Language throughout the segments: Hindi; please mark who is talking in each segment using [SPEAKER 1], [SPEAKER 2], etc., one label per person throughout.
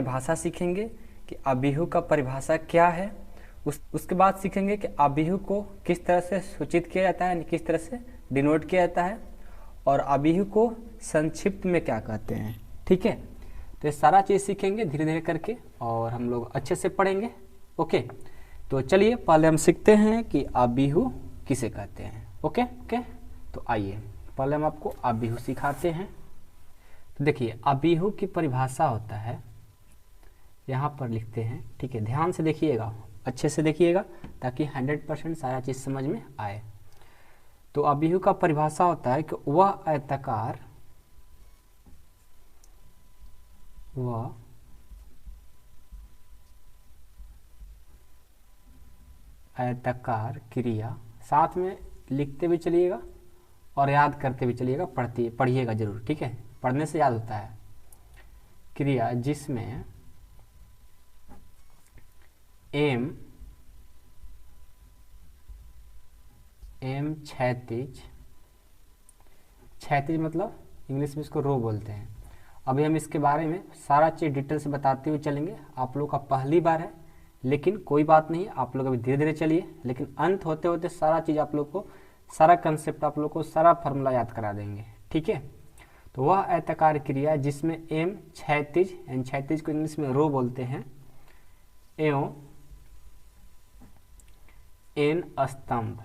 [SPEAKER 1] परिभाषा सीखेंगे कि अबिहु का परिभाषा क्या है। उसके बाद सीखेंगे कि अबिहु को किस तरह से सूचित किया जाता है, किस तरह से डिनोट किया जाता है, और अबिहु को संक्षिप्त में क्या कहते हैं। ठीक है, तो ये सारा चीज़ सीखेंगे धीरे धीरे करके और हम लोग अच्छे से पढ़ेंगे। ओके, तो चलिए पहले हम सीखते हैं कि अबिहु किसे कहते हैं। ओके ओके, तो आइए पहले हम आपको अबिहु सिखाते हैं। तो देखिए, अबिहु की परिभाषा होता है, यहाँ पर लिखते हैं। ठीक है, ध्यान से देखिएगा, अच्छे से देखिएगा ताकि 100% सारा चीज़ समझ में आए। तो अबिहु का परिभाषा होता है कि वह आयताकार क्रिया, साथ में लिखते भी चलिएगा और याद करते भी चलिएगा, पढ़िएगा जरूर। ठीक है, पढ़ने से याद होता है। क्रिया जिसमें एम क्षैतिज मतलब इंग्लिश में इसको रो बोलते हैं। अभी हम इसके बारे में सारा चीज़ डिटेल से बताते हुए चलेंगे। आप लोग का पहली बार है, लेकिन कोई बात नहीं, आप लोग अभी धीरे धीरे चलिए, लेकिन अंत होते होते सारा चीज़ आप लोग को, सारा कंसेप्ट आप लोग को, सारा फार्मूला याद करा देंगे। ठीक है, तो वह आयताकार क्रिया जिसमें एम क्षैतिज को इंग्लिश में रो बोलते हैं, एवं एन स्तंभ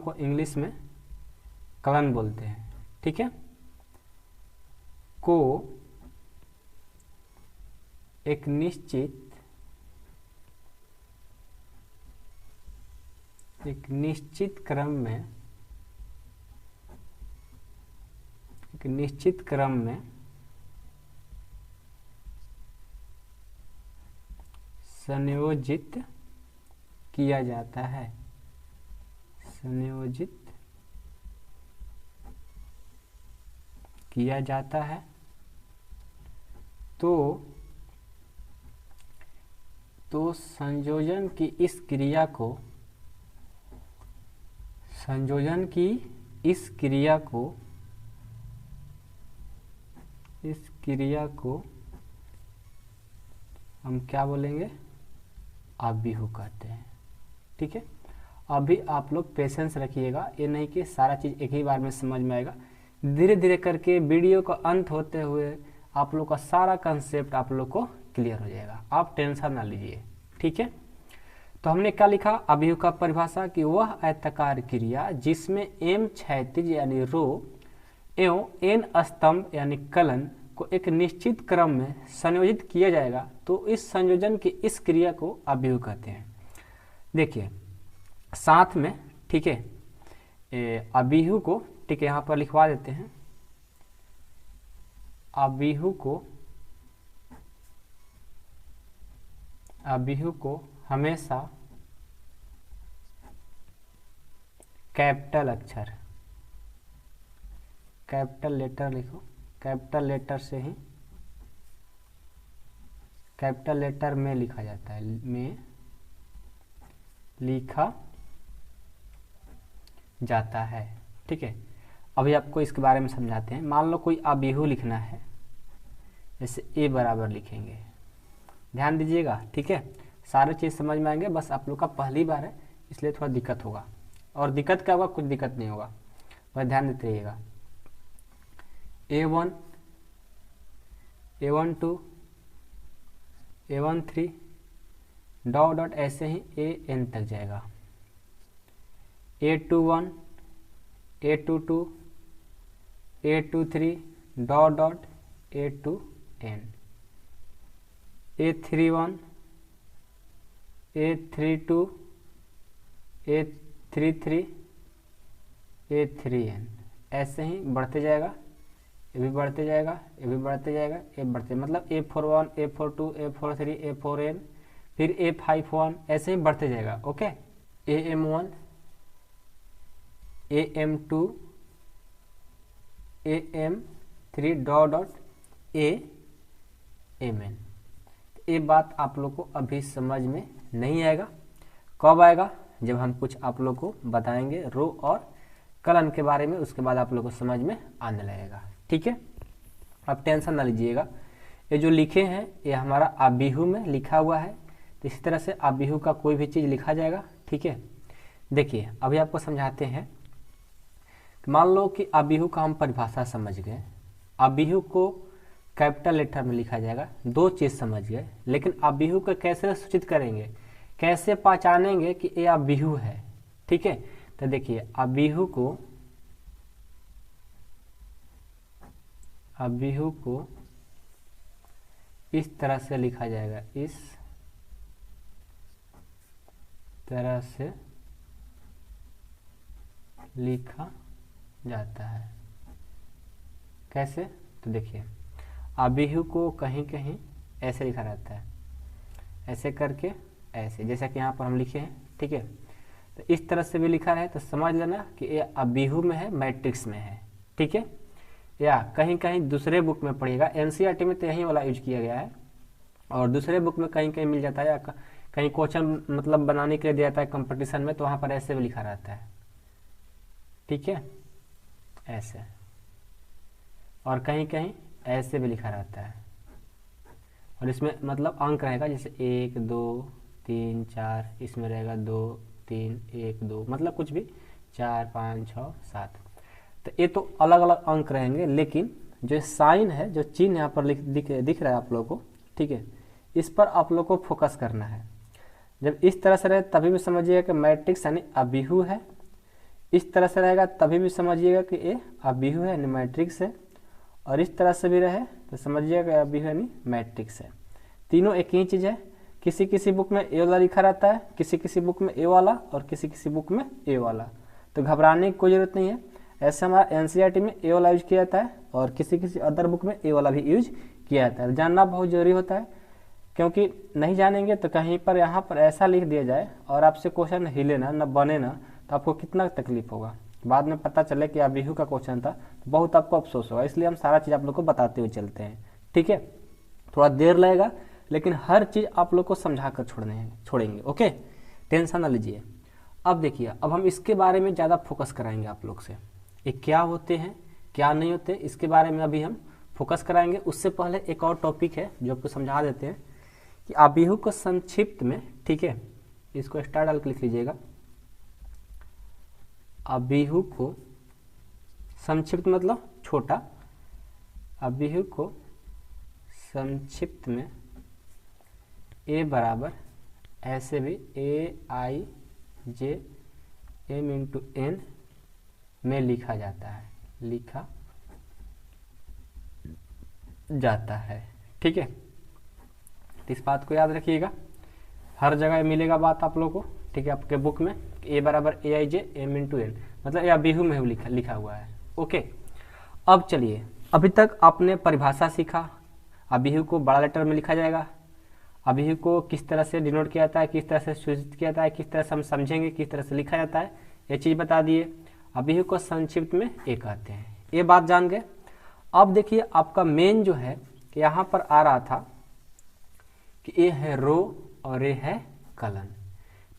[SPEAKER 1] को इंग्लिश में कलन बोलते हैं। ठीक है, को एक निश्चित क्रम में संयोजित किया जाता है। तो संयोजन की इस क्रिया को हम क्या बोलेंगे, अबिहु कहते हैं। ठीक है, अभी आप लोग पेशेंस रखिएगा, ये नहीं कि सारा चीज़ एक ही बार में समझ में आएगा। धीरे धीरे करके वीडियो का अंत होते हुए आप लोग का सारा कंसेप्ट आप लोग को क्लियर हो जाएगा, आप टेंशन ना लीजिए। ठीक है, तो हमने क्या लिखा, अबिहु का परिभाषा कि वह आयताकार क्रिया जिसमें एम क्षैतिज यानी रो एवं एन स्तंभ यानी कलन को एक निश्चित क्रम में संयोजित किया जाएगा, तो इस संयोजन की इस क्रिया को अबिहु कहते हैं। देखिए साथ में, ठीक है, अबिहु को, ठीक है, यहाँ पर लिखवा देते हैं। अबिहु को हमेशा कैपिटल अक्षर, कैपिटल लेटर लिखो, कैपिटल लेटर से ही, कैपिटल लेटर में लिखा जाता है, में लिखा जाता है। ठीक है, अभी आपको इसके बारे में समझाते हैं। मान लो कोई अबिहु लिखना है, जैसे ए बराबर लिखेंगे, ध्यान दीजिएगा। ठीक है, सारे चीज़ समझ में आएंगे, बस आप लोग का पहली बार है इसलिए थोड़ा दिक्कत होगा, और दिक्कत क्या होगा, कुछ दिक्कत नहीं होगा, बस ध्यान देते रहिएगा। A1, A12, A13 डॉट ऐसे ही AN तक जाएगा। A21, A22, A23 dot A2N, A31, A32, A33, A3N, ऐसे ही बढ़ते जाएगा, ये भी बढ़ते जाएगा, ये भी बढ़ते जाएगा, ये बढ़ते, मतलब A41, A42, A43, A4N, फिर A51, ऐसे ही बढ़ते जाएगा। Okay, AM1, AM2, AM3 dot AMN। ये बात आप लोग को अभी समझ में नहीं आएगा, कब आएगा, जब हम कुछ आप लोग को बताएंगे रो और कलन के बारे में, उसके बाद आप लोग को समझ में आने लगेगा। ठीक है, अब टेंशन ना लीजिएगा, ये जो लिखे हैं ये हमारा अबिहू में लिखा हुआ है, तो इसी तरह से अबिहू का कोई भी चीज़ लिखा जाएगा। ठीक है, देखिए अभी आपको समझाते हैं। मान लो कि अबिहू का हम परिभाषा समझ गए, अबिहू को कैपिटल लेटर में लिखा जाएगा, दो चीज़ समझ गए, लेकिन अबिहू को कैसे सूचित करेंगे, कैसे पहचानेंगे कि ये अबिहू है। ठीक है, तो देखिए अबिहू को इस तरह से लिखा जाएगा, इस तरह से लिखा जाता है। कैसे, तो देखिए अबिहू को कहीं कहीं ऐसे लिखा रहता है, ऐसे करके ऐसे, जैसा कि यहाँ पर हम लिखे हैं। ठीक है, तो इस तरह से भी लिखा है तो समझ लेना कि ये अबिहू में है, मैट्रिक्स में है। ठीक है, या कहीं कहीं दूसरे बुक में पढ़िएगा, एनसीईआरटी में तो यही वाला यूज किया गया है, और दूसरे बुक में कहीं कहीं मिल जाता है, या कहीं क्वेश्चन मतलब बनाने के लिए दिया जाता है कंपटीशन में, तो वहाँ पर ऐसे भी लिखा रहता है। ठीक है, ऐसे, और कहीं कहीं ऐसे भी लिखा रहता है, और इसमें मतलब अंक रहेगा, जैसे 1 2 3 4, इसमें रहेगा 2 3 1 2, मतलब कुछ भी 4 5 6 7। तो ये तो अलग अलग अंक रहेंगे, लेकिन जो साइन है, जो चिन्ह यहाँ पर दिख रहा है आप लोगों को, ठीक है, इस पर आप लोग को फोकस करना है। जब इस तरह से रहे तभी भी समझिएगा कि मैट्रिक्स यानी अबिहू है, इस तरह से रहेगा तभी भी समझिएगा कि ये अबिहू है यानी मैट्रिक्स है, और इस तरह से भी रहे तो समझिएगा कि अबिहू यानी मैट्रिक्स है। तीनों एक ही चीज़ है। किसी किसी बुक में ए वाला लिखा रहता है, किसी किसी बुक में ए वाला, और किसी किसी बुक में ए वाला, तो घबराने की कोई ज़रूरत नहीं है। ऐसे हमारा एनसीईआरटी में ए वाला यूज किया जाता है, और किसी किसी अदर बुक में ए वाला भी यूज किया जाता है। जानना बहुत ज़रूरी होता है, क्योंकि नहीं जानेंगे तो कहीं पर यहाँ पर ऐसा लिख दिया जाए और आपसे क्वेश्चन हिले ना, न बने ना, तो आपको कितना तकलीफ होगा। बाद में पता चले कि अबिहू का क्वेश्चन था, तो बहुत आपको अफसोस होगा। इसलिए हम सारा चीज़ आप लोग को बताते हुए चलते हैं। ठीक है, थोड़ा देर लगेगा, लेकिन हर चीज़ आप लोग को समझा कर छोड़ेंगे। ओके, टेंशन ना लीजिए। अब देखिए, अब हम इसके बारे में ज़्यादा फोकस कराएंगे आप लोग से, ये क्या होते हैं क्या नहीं होते, इसके बारे में अभी हम फोकस कराएंगे। उससे पहले एक और टॉपिक है जो आपको समझा देते हैं कि अबिहू को संक्षिप्त में, ठीक है, इसको स्टार डाल के लिख लीजिएगा। अबिहू को संक्षिप्त मतलब छोटा, अबिहू को संक्षिप्त में ए बराबर ऐसे भी AIJM×N में लिखा जाता है। ठीक है, तो इस बात को याद रखिएगा, हर जगह मिलेगा बात आप लोगों को। ठीक है, आपके बुक में ए बराबर AIJM×N, मतलब ये अबिहू में लिखा हुआ है। ओके, अब चलिए, अभी तक आपने परिभाषा सीखा, अबिहू को बड़ा लेटर में लिखा जाएगा, अबिहू को किस तरह से डिनोट किया जाता है, किस तरह से सूचित किया जाता है, किस तरह से हम समझेंगे, किस तरह से लिखा जाता है, ये चीज़ बता दिए। अबिहू को संक्षिप्त में ए कहते हैं, ये बात जान गए। अब देखिए आपका मेन जो है, यहाँ पर आ रहा था कि ये है रो और ये है कलन।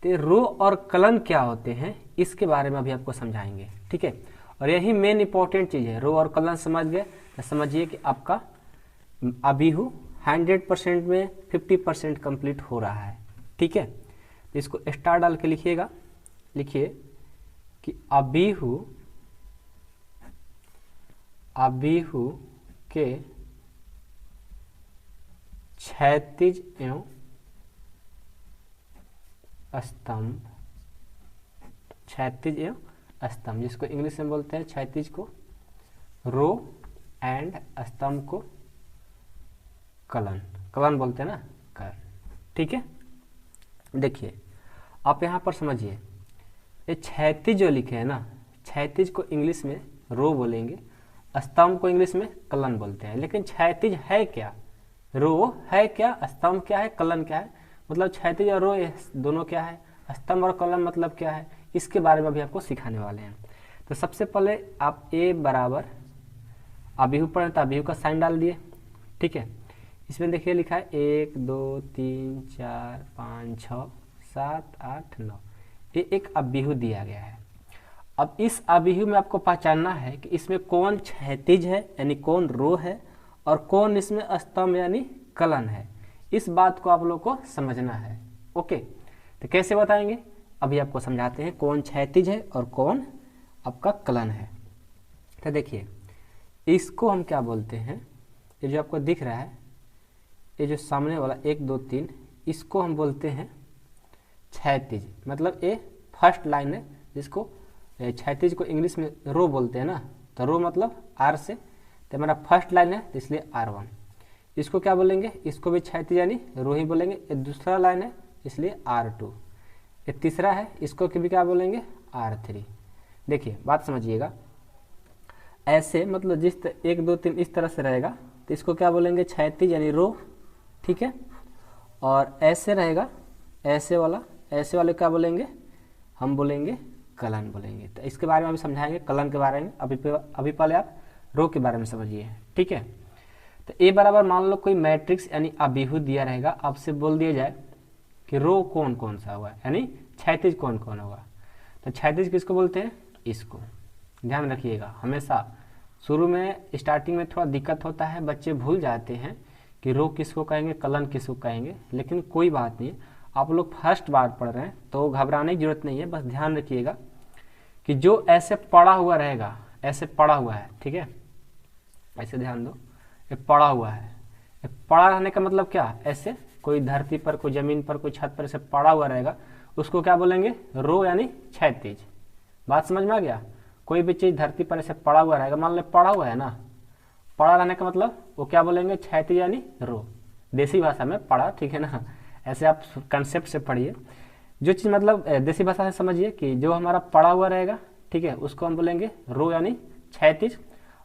[SPEAKER 1] तो रो और कलन क्या होते हैं, इसके बारे में अभी आपको समझाएंगे। ठीक है, और यही मेन इंपॉर्टेंट चीज़ है। रो और कलन समझ गए तो समझिए कि आपका अबिहू 100% में 50% कंप्लीट हो रहा है। ठीक है, तो इसको स्टार डाल के लिखिएगा। लिखिए कि अबिहू के क्षैतिज एवं स्तंभ, क्षैतिज एवं स्तंभ, जिसको इंग्लिश में बोलते हैं क्षैतिज को रो एंड स्तंभ को कलन बोलते हैं ना, कर। ठीक है, देखिए आप यहाँ पर समझिए, ये क्षैतिज जो लिखे हैं ना, क्षैतिज को इंग्लिश में रो बोलेंगे, स्तंभ को इंग्लिश में कलन बोलते हैं। लेकिन क्षैतिज है क्या, रो है क्या, स्तंभ क्या है, कलन क्या है, मतलब क्षैतिज और रो दोनों क्या है, स्तंभ और कलन मतलब क्या है, इसके बारे में भी आपको सिखाने वाले हैं। तो सबसे पहले आप ए बराबर अबिहू पढ़ें तो अबिहू का साइन डाल दिए। ठीक है, इसमें देखिए लिखा है 1 2 3 4 5 6 7 8 9, ये एक अबिहू दिया गया है। अब इस अबिहू में आपको पहचानना है कि इसमें कौन क्षैतिज है यानी कौन रो है और कौन इसमें स्तंभ यानी कलन है। इस बात को आप लोग को समझना है। ओके, तो कैसे बताएंगे, अभी आपको समझाते हैं कौन क्षैतिज है और कौन आपका कलन है। तो देखिए, इसको हम क्या बोलते हैं, ये जो आपको दिख रहा है, ये जो सामने वाला 1 2 3, इसको हम बोलते हैं क्षैतिज। मतलब ये फर्स्ट लाइन है, जिसको क्षैतिज को इंग्लिश में रो बोलते हैं ना, तो रो मतलब आर से, तो हमारा फर्स्ट लाइन है तो इसलिए R1। इसको क्या बोलेंगे, इसको भी क्षैतिज यानी रो ही बोलेंगे। ये दूसरा लाइन है इसलिए R2। ये तीसरा है, इसको भी क्या बोलेंगे, R3। देखिए बात समझिएगा, ऐसे मतलब जिस 1 2 3 इस तरह से रहेगा तो इसको क्या बोलेंगे, क्षैतिज यानी रो, ठीक है। और ऐसे रहेगा, ऐसे वाले क्या बोलेंगे, हम बोलेंगे कलन बोलेंगे। तो इसके बारे में अभी समझाएंगे, कलन के बारे में। अभी पहले आप रो के बारे में समझिए, ठीक है। तो ए बराबर मान लो कोई मैट्रिक्स यानी अभिहु दिया रहेगा, आपसे बोल दिया जाए कि रो कौन कौन सा हुआ, यानी क्षैतिज कौन कौन होगा। तो क्षैतिज किसको बोलते हैं, इसको ध्यान रखिएगा। हमेशा शुरू में स्टार्टिंग में थोड़ा दिक्कत होता है, बच्चे भूल जाते हैं कि रो किसको कहेंगे, कलन किसको कहेंगे, लेकिन कोई बात नहीं, आप लोग फर्स्ट बार पढ़ रहे हैं तो घबराने की जरूरत नहीं है। बस ध्यान रखिएगा कि जो ऐसे पड़ा हुआ रहेगा, ऐसे पड़ा हुआ है, ठीक है, ऐसे ध्यान दो, ये पड़ा हुआ है। ये पड़ा रहने का मतलब क्या, ऐसे कोई धरती पर, कोई जमीन पर, कोई छत पर ऐसे पड़ा हुआ रहेगा, उसको क्या बोलेंगे, रो यानी क्षैतिज। बात समझ में आ गया। कोई भी चीज धरती पर ऐसे पड़ा हुआ रहेगा, मान लो पड़ा हुआ है ना, पड़ा रहने का मतलब वो क्या बोलेंगे, क्षैतिज यानी रो, देसी भाषा में पड़ा, ठीक है ना। ऐसे आप कंसेप्ट से पढ़िए, जो चीज मतलब देसी भाषा से समझिए कि जो हमारा पड़ा हुआ रहेगा, ठीक है, उसको हम बोलेंगे रो यानी क्षैतिज।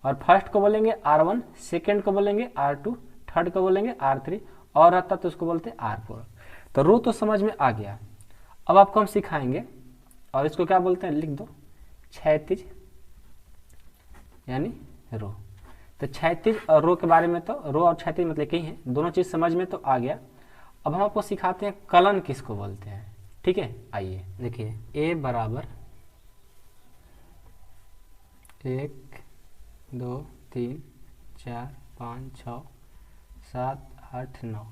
[SPEAKER 1] और फर्स्ट को बोलेंगे R1, सेकंड को बोलेंगे R2, थर्ड को बोलेंगे R3, और रहता तो उसको बोलते R4। तो रो तो समझ में आ गया। अब आपको हम सिखाएंगे, और इसको क्या बोलते हैं, लिख दो, क्षैतिज यानी रो। तो क्षैतिज और रो के बारे में, तो रो और क्षैतिज मतलब एक ही है, दोनों चीज समझ में तो आ गया। अब हम आपको सिखाते हैं कलन किसको बोलते हैं, ठीक है। आइए देखिए, A बराबर 1 2 3 4 5 6 7 8 9।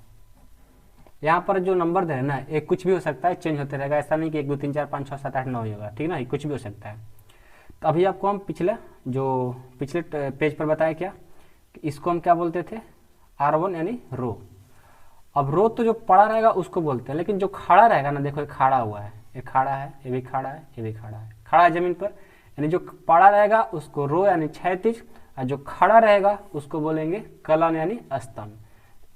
[SPEAKER 1] यहाँ पर जो नंबर दे रहे ना, एक कुछ भी हो सकता है, चेंज होते रहेगा, ऐसा नहीं कि 1 2 3 4 5 6 7 8 9 ही होगा, ठीक है ना, कुछ भी हो सकता है। तो अभी आपको हम पिछले पेज पर बताया क्या, कि इसको हम क्या बोलते थे, R1 यानी रो। अब रो तो जो पड़ा रहेगा उसको बोलते हैं, लेकिन जो खड़ा रहेगा ना, देखो ये खड़ा हुआ है, ये खड़ा है, ये भी खड़ा है, ये भी खड़ा है, खड़ा है जमीन पर, यानी जो पड़ा रहेगा उसको रो यानी क्षैतिज, और जो खड़ा रहेगा उसको बोलेंगे कलन यानी स्तंभ।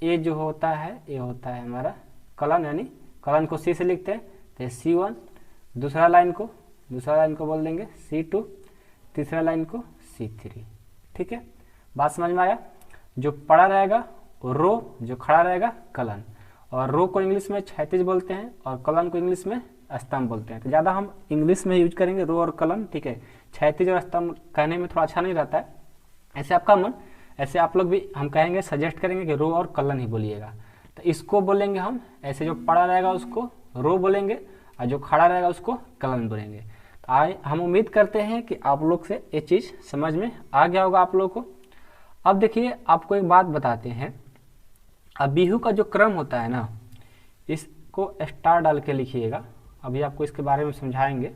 [SPEAKER 1] ये जो होता है, ये होता है हमारा कलन, यानी कलन को C से लिखते हैं तो C1, दूसरा लाइन को बोल देंगे C2, तीसरा लाइन को C3, ठीक है। बात समझ में आया। जो पड़ा रहेगा रो, जो खड़ा रहेगा कलन। और रो को इंग्लिश में क्षैतिज बोलते हैं और कलन को इंग्लिश में स्तंभ बोलते हैं। तो ज़्यादा हम इंग्लिश में यूज करेंगे रो और कलन, ठीक है। क्षैतिज और स्तंभ कहने में थोड़ा अच्छा नहीं रहता है, ऐसे आपका मन, ऐसे आप लोग भी हम कहेंगे, सजेस्ट करेंगे कि रो और कलन ही बोलिएगा। तो इसको बोलेंगे हम, ऐसे जो पड़ा रहेगा उसको रो बोलेंगे, और जो खड़ा रहेगा उसको कलन बोलेंगे। तो आए, हम उम्मीद करते हैं कि आप लोग से ये चीज़ समझ में आ गया होगा आप लोग को। अब देखिए, आपको एक बात बताते हैं, अभिहु का जो क्रम होता है ना, इसको स्टार डाल के लिखिएगा। अभी आपको इसके बारे में समझाएंगे,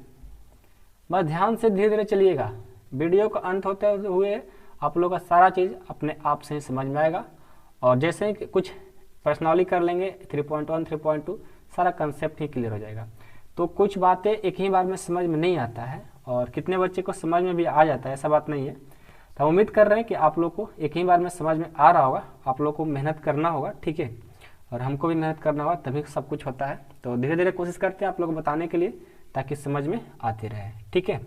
[SPEAKER 1] बस ध्यान से धीरे धीरे चलिएगा। वीडियो का अंत होते हुए आप लोग का सारा चीज़ अपने आप से ही समझ में आएगा। और जैसे ही कुछ पर्सनली कर लेंगे 3.1 3.2, सारा कंसेप्ट ही क्लियर हो जाएगा। तो कुछ बातें एक ही बार में समझ में नहीं आता है, और कितने बच्चे को समझ में भी आ जाता है, ऐसा बात नहीं है। तो उम्मीद कर रहे हैं कि आप लोग को एक ही बार में समझ में आ रहा होगा। आप लोग को मेहनत करना होगा, ठीक है, और हमको भी मेहनत करना होगा, तभी सब कुछ होता है। तो धीरे धीरे कोशिश करते हैं आप लोग को बताने के लिए, ताकि समझ में आते रहे, ठीक है।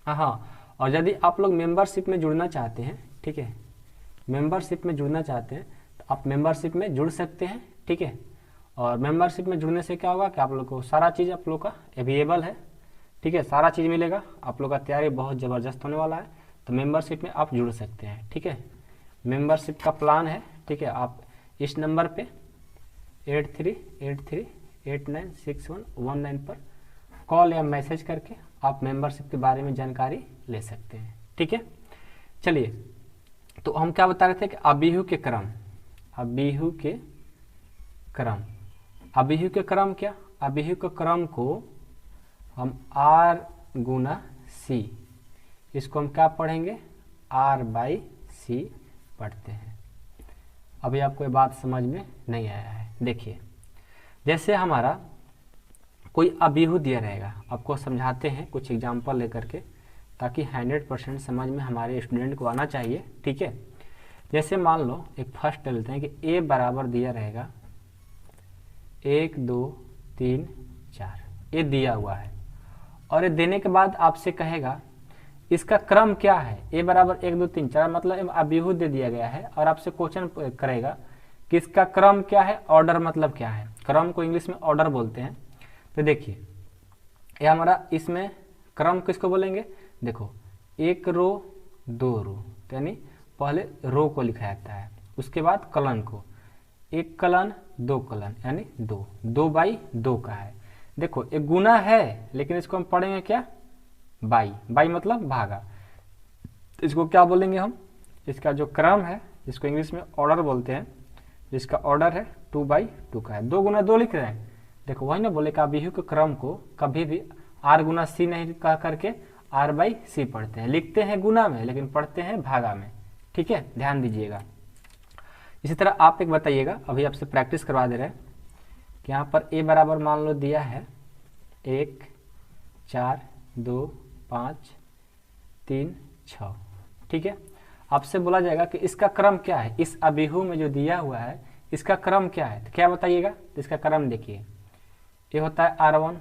[SPEAKER 1] हाँ, और यदि आप लोग मेंबरशिप में जुड़ना चाहते हैं, ठीक है, मेंबरशिप में जुड़ना चाहते हैं तो आप मेंबरशिप में जुड़ सकते हैं, ठीक है। और मेंबरशिप में जुड़ने से क्या होगा कि आप लोग को सारा चीज़ आप लोग का अवेलेबल है, ठीक है, सारा चीज़ मिलेगा। आप लोग का तैयारी बहुत ज़बरदस्त होने वाला है, तो मेंबरशिप में आप जुड़ सकते हैं, ठीक है। मेंबरशिप का प्लान है, ठीक है, आप इस नंबर पे 8383896119 पर कॉल या मैसेज करके आप मेंबरशिप के बारे में जानकारी ले सकते हैं, ठीक है। चलिए, तो हम क्या बता रहे थे कि अबीहू के क्रम, अबीहू के क्रम, अबीहू के क्रम क्या, अबीहू के क्रम को हम R गुना C, इसको हम क्या पढ़ेंगे R/C पढ़ते हैं। अभी आपको ये बात समझ में नहीं आया है। देखिए जैसे हमारा कोई अबीहू दिया रहेगा, आपको समझाते हैं कुछ एग्जाम्पल लेकर के, ताकि 100% समझ में हमारे स्टूडेंट को आना चाहिए। ठीक है, जैसे मान लो एक फर्स्ट लेते हैं कि A बराबर दिया रहेगा 1 2 3 4, ये दिया हुआ है, और ये देने के बाद आपसे कहेगा इसका क्रम क्या है। A बराबर 1 2 3 4 मतलब अबीहू दे दिया गया है, और आपसे क्वेश्चन करेगा कि इसका क्रम क्या है, ऑर्डर मतलब क्या है। क्रम को इंग्लिश में ऑर्डर बोलते हैं। तो देखिए ये हमारा इसमें क्रम किसको बोलेंगे, देखो 1 रो 2 रो, तो यानी पहले रो को लिखा जाता है, उसके बाद कलन को, 1 कलन 2 कलन यानी 2, 2/2 का है। देखो एक गुना है, लेकिन इसको हम पढ़ेंगे क्या, बाई, बाई मतलब भागा। इसको क्या बोलेंगे हम, इसका जो क्रम है जिसको इंग्लिश में ऑर्डर बोलते हैं, जिसका ऑर्डर है 2/2 का है। 2 गुना 2 लिख रहे हैं, देखो वही ना बोले कि अबीहू के क्रम को कभी भी R गुना C नहीं कह करके R/C पढ़ते हैं, लिखते हैं गुना में लेकिन पढ़ते हैं भागा में। ठीक है, ध्यान दीजिएगा। इसी तरह आप एक बताइएगा, अभी आपसे प्रैक्टिस करवा दे रहे हैं कि यहाँ पर A बराबर मान लो दिया है 1 4 2 5 3 6। ठीक है, आपसे बोला जाएगा कि इसका क्रम क्या है, इस अबीहू में जो दिया हुआ है इसका क्रम क्या है, तो क्या बताइएगा। तो इसका क्रम देखिए, ये होता है R1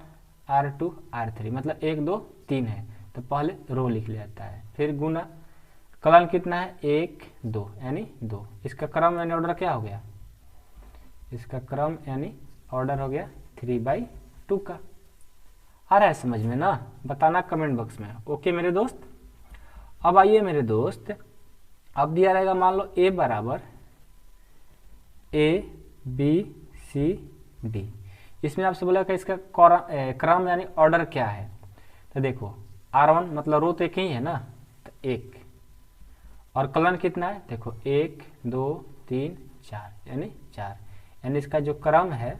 [SPEAKER 1] R2 R3, मतलब 1 2 3 है, तो पहले रो लिख लिया जाता है, फिर गुना, कलन कितना है 1 2 यानी 2, इसका क्रम यानी ऑर्डर क्या हो गया, इसका क्रम यानी ऑर्डर हो गया 3/2 का। आ रहा है समझ में ना, बताना कमेंट बॉक्स में। ओके मेरे दोस्त, अब आइए मेरे दोस्त, अब दिया रहेगा मान लो A बराबर ABCD, इसमें आपसे बोला कि इसका क्रम यानी ऑर्डर क्या है। तो देखो R1 मतलब रो तो एक ही है ना, तो 1, और कलन कितना है, देखो 1 2 3 4 यानी 4, यानी इसका जो क्रम है,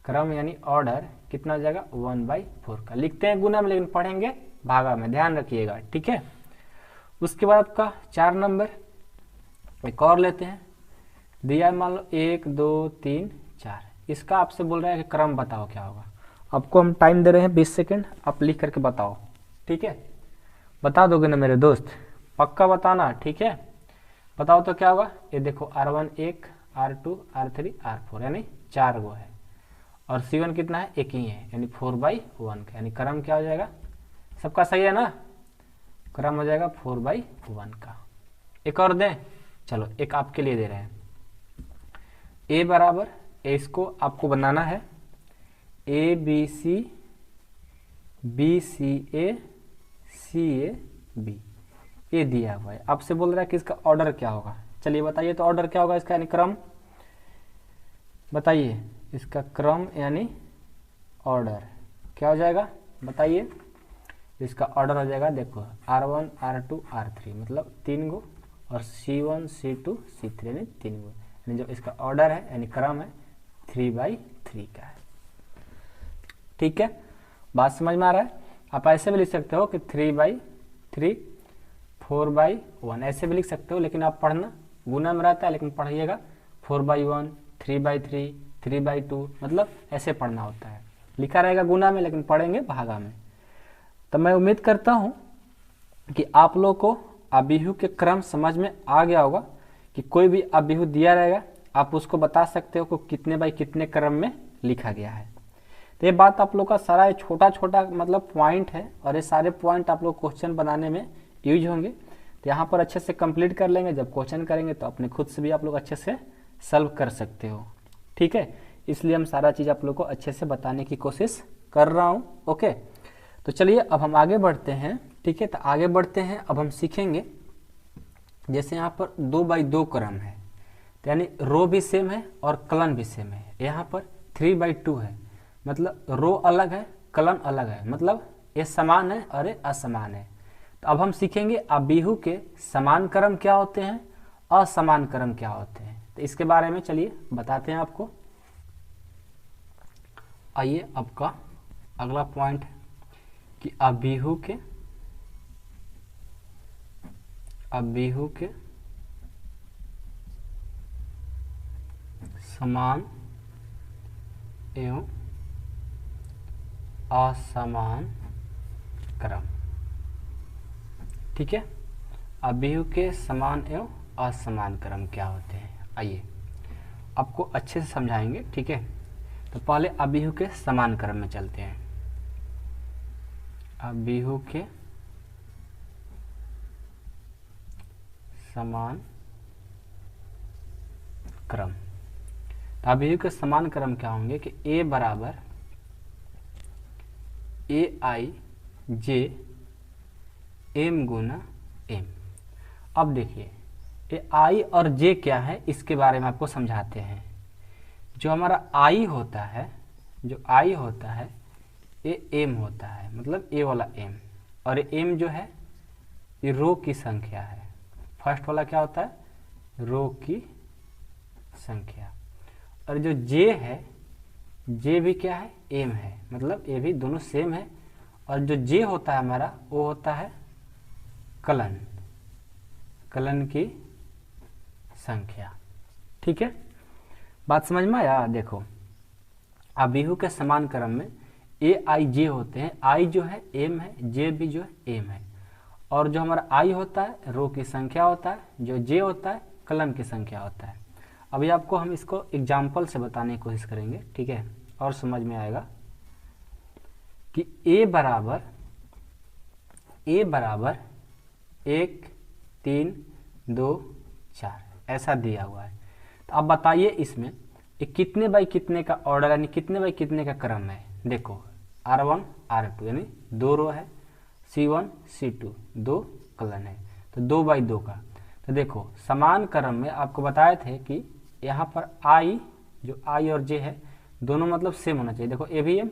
[SPEAKER 1] क्रम यानी ऑर्डर कितना हो जाएगा 1/4 का। लिखते हैं गुना में लेकिन पढ़ेंगे भागा में, ध्यान रखिएगा। ठीक है, उसके बाद आपका 4 नंबर एक और लेते हैं, दिया मान लो 1 2 3 4, इसका आपसे बोल रहा है कि क्रम बताओ क्या होगा। आपको हम टाइम दे रहे हैं 20 सेकंड, आप लिख करके बताओ। ठीक है, बता दोगे ना मेरे दोस्त, पक्का बताना। ठीक है, बताओ तो क्या होगा। ये देखो R1 1 R2 R3 R4 यानी 4 गो है, और C1 कितना है, एक ही है यानी 4/1 का, यानी क्रम क्या हो जाएगा, सबका सही है ना, क्रम हो जाएगा 4/1 का। एक और दें, चलो एक आपके लिए दे रहे हैं, A बराबर, इसको आपको बनाना है ABC BCA CAB, ये दिया हुआ है। आपसे बोल रहा है कि इसका ऑर्डर क्या होगा, चलिए बताइए तो ऑर्डर क्या होगा इसका, यानी क्रम बताइए, इसका क्रम यानी ऑर्डर क्या हो जाएगा बताइए। इसका ऑर्डर हो जाएगा, देखो R1 R2 R3 मतलब 3 गो, और C1 C2 C3 यानी 3 गो, यानी जो इसका ऑर्डर है यानी क्रम है 3/3 का है। ठीक है, बात समझ में आ रहा है। आप ऐसे भी लिख सकते हो कि 3/3 4/1 ऐसे भी लिख सकते हो, लेकिन आप पढ़ना गुना में रहता है, लेकिन पढ़िएगा 4/1 3/3 3/2, मतलब ऐसे पढ़ना होता है। लिखा रहेगा गुना में लेकिन पढ़ेंगे भागा में। तो मैं उम्मीद करता हूँ कि आप लोग को अबीहू के क्रम समझ में आ गया होगा, कि कोई भी अबीहू दिया रहेगा आप उसको बता सकते हो कि कितने बाई कितने क्रम में लिखा गया है। तो ये बात आप लोग का सारा छोटा छोटा मतलब पॉइंट है, और ये सारे पॉइंट आप लोग क्वेश्चन बनाने में यूज होंगे। तो यहाँ पर अच्छे से कंप्लीट कर लेंगे, जब क्वेश्चन करेंगे तो अपने खुद से भी आप लोग अच्छे से सॉल्व कर सकते हो। ठीक है, इसलिए हम सारा चीज़ आप लोग को अच्छे से बताने की कोशिश कर रहा हूँ। ओके, तो चलिए अब हम आगे बढ़ते हैं। ठीक है, तो आगे बढ़ते हैं, अब हम सीखेंगे जैसे यहाँ पर 2/2 क्रम है, तो यानी रो भी सेम है और कलन भी सेम है। यहाँ पर 3/2 है, मतलब रो अलग है कलन अलग है, मतलब ये समान है और ये असमान है। तो अब हम सीखेंगे अबीहू के समान क्रम क्या होते हैं असमान क्रम क्या होते हैं, तो इसके बारे में चलिए बताते हैं आपको। आइए आपका अगला पॉइंट है कि अभिहु के समान एवं असमान क्रम। ठीक है, अभिहु के समान एवं असमान क्रम क्या होते हैं, आइए आपको अच्छे से समझाएंगे। ठीक है, तो पहले अभिहु के समान क्रम में चलते हैं। अभिहु के समान क्रम, तो अभिहु के समान क्रम क्या होंगे कि a बराबर ए आई जे एम गुना एम। अब देखिए ये आई और जे क्या है इसके बारे में आपको समझाते हैं। जो हमारा आई होता है, ये एम होता है, मतलब ए वाला एम, और एम जो है ये रो की संख्या है। फर्स्ट वाला क्या होता है, रो की संख्या। और जो जे है, जे भी क्या है, एम है, मतलब ये भी दोनों सेम है। और जो जे होता है हमारा वो होता है कलन की संख्या। ठीक है, बात समझ में आया। देखो अभिहु के समान क्रम में ए आई जे होते हैं, आई जो है एम है, जे भी जो है एम है। और जो हमारा आई होता है रो की संख्या होता है, जो जे होता है कलन की संख्या होता है। अभी आपको हम इसको एग्जाम्पल से बताने की कोशिश करेंगे। ठीक है, और समझ में आएगा कि ए बराबर 1 3 2 4 ऐसा दिया हुआ है। तो अब बताइए इसमें ये कितने बाई कितने का ऑर्डर, यानी कितने बाई कितने का क्रम है। देखो R1 R2 यानी 2 रो है, C1 C2 2 कलन है, तो 2 बाई 2 का। तो देखो समान क्रम में आपको बताए थे कि यहाँ पर आई, जो आई और जे है दोनों मतलब सेम होना चाहिए। देखो ए भी एम,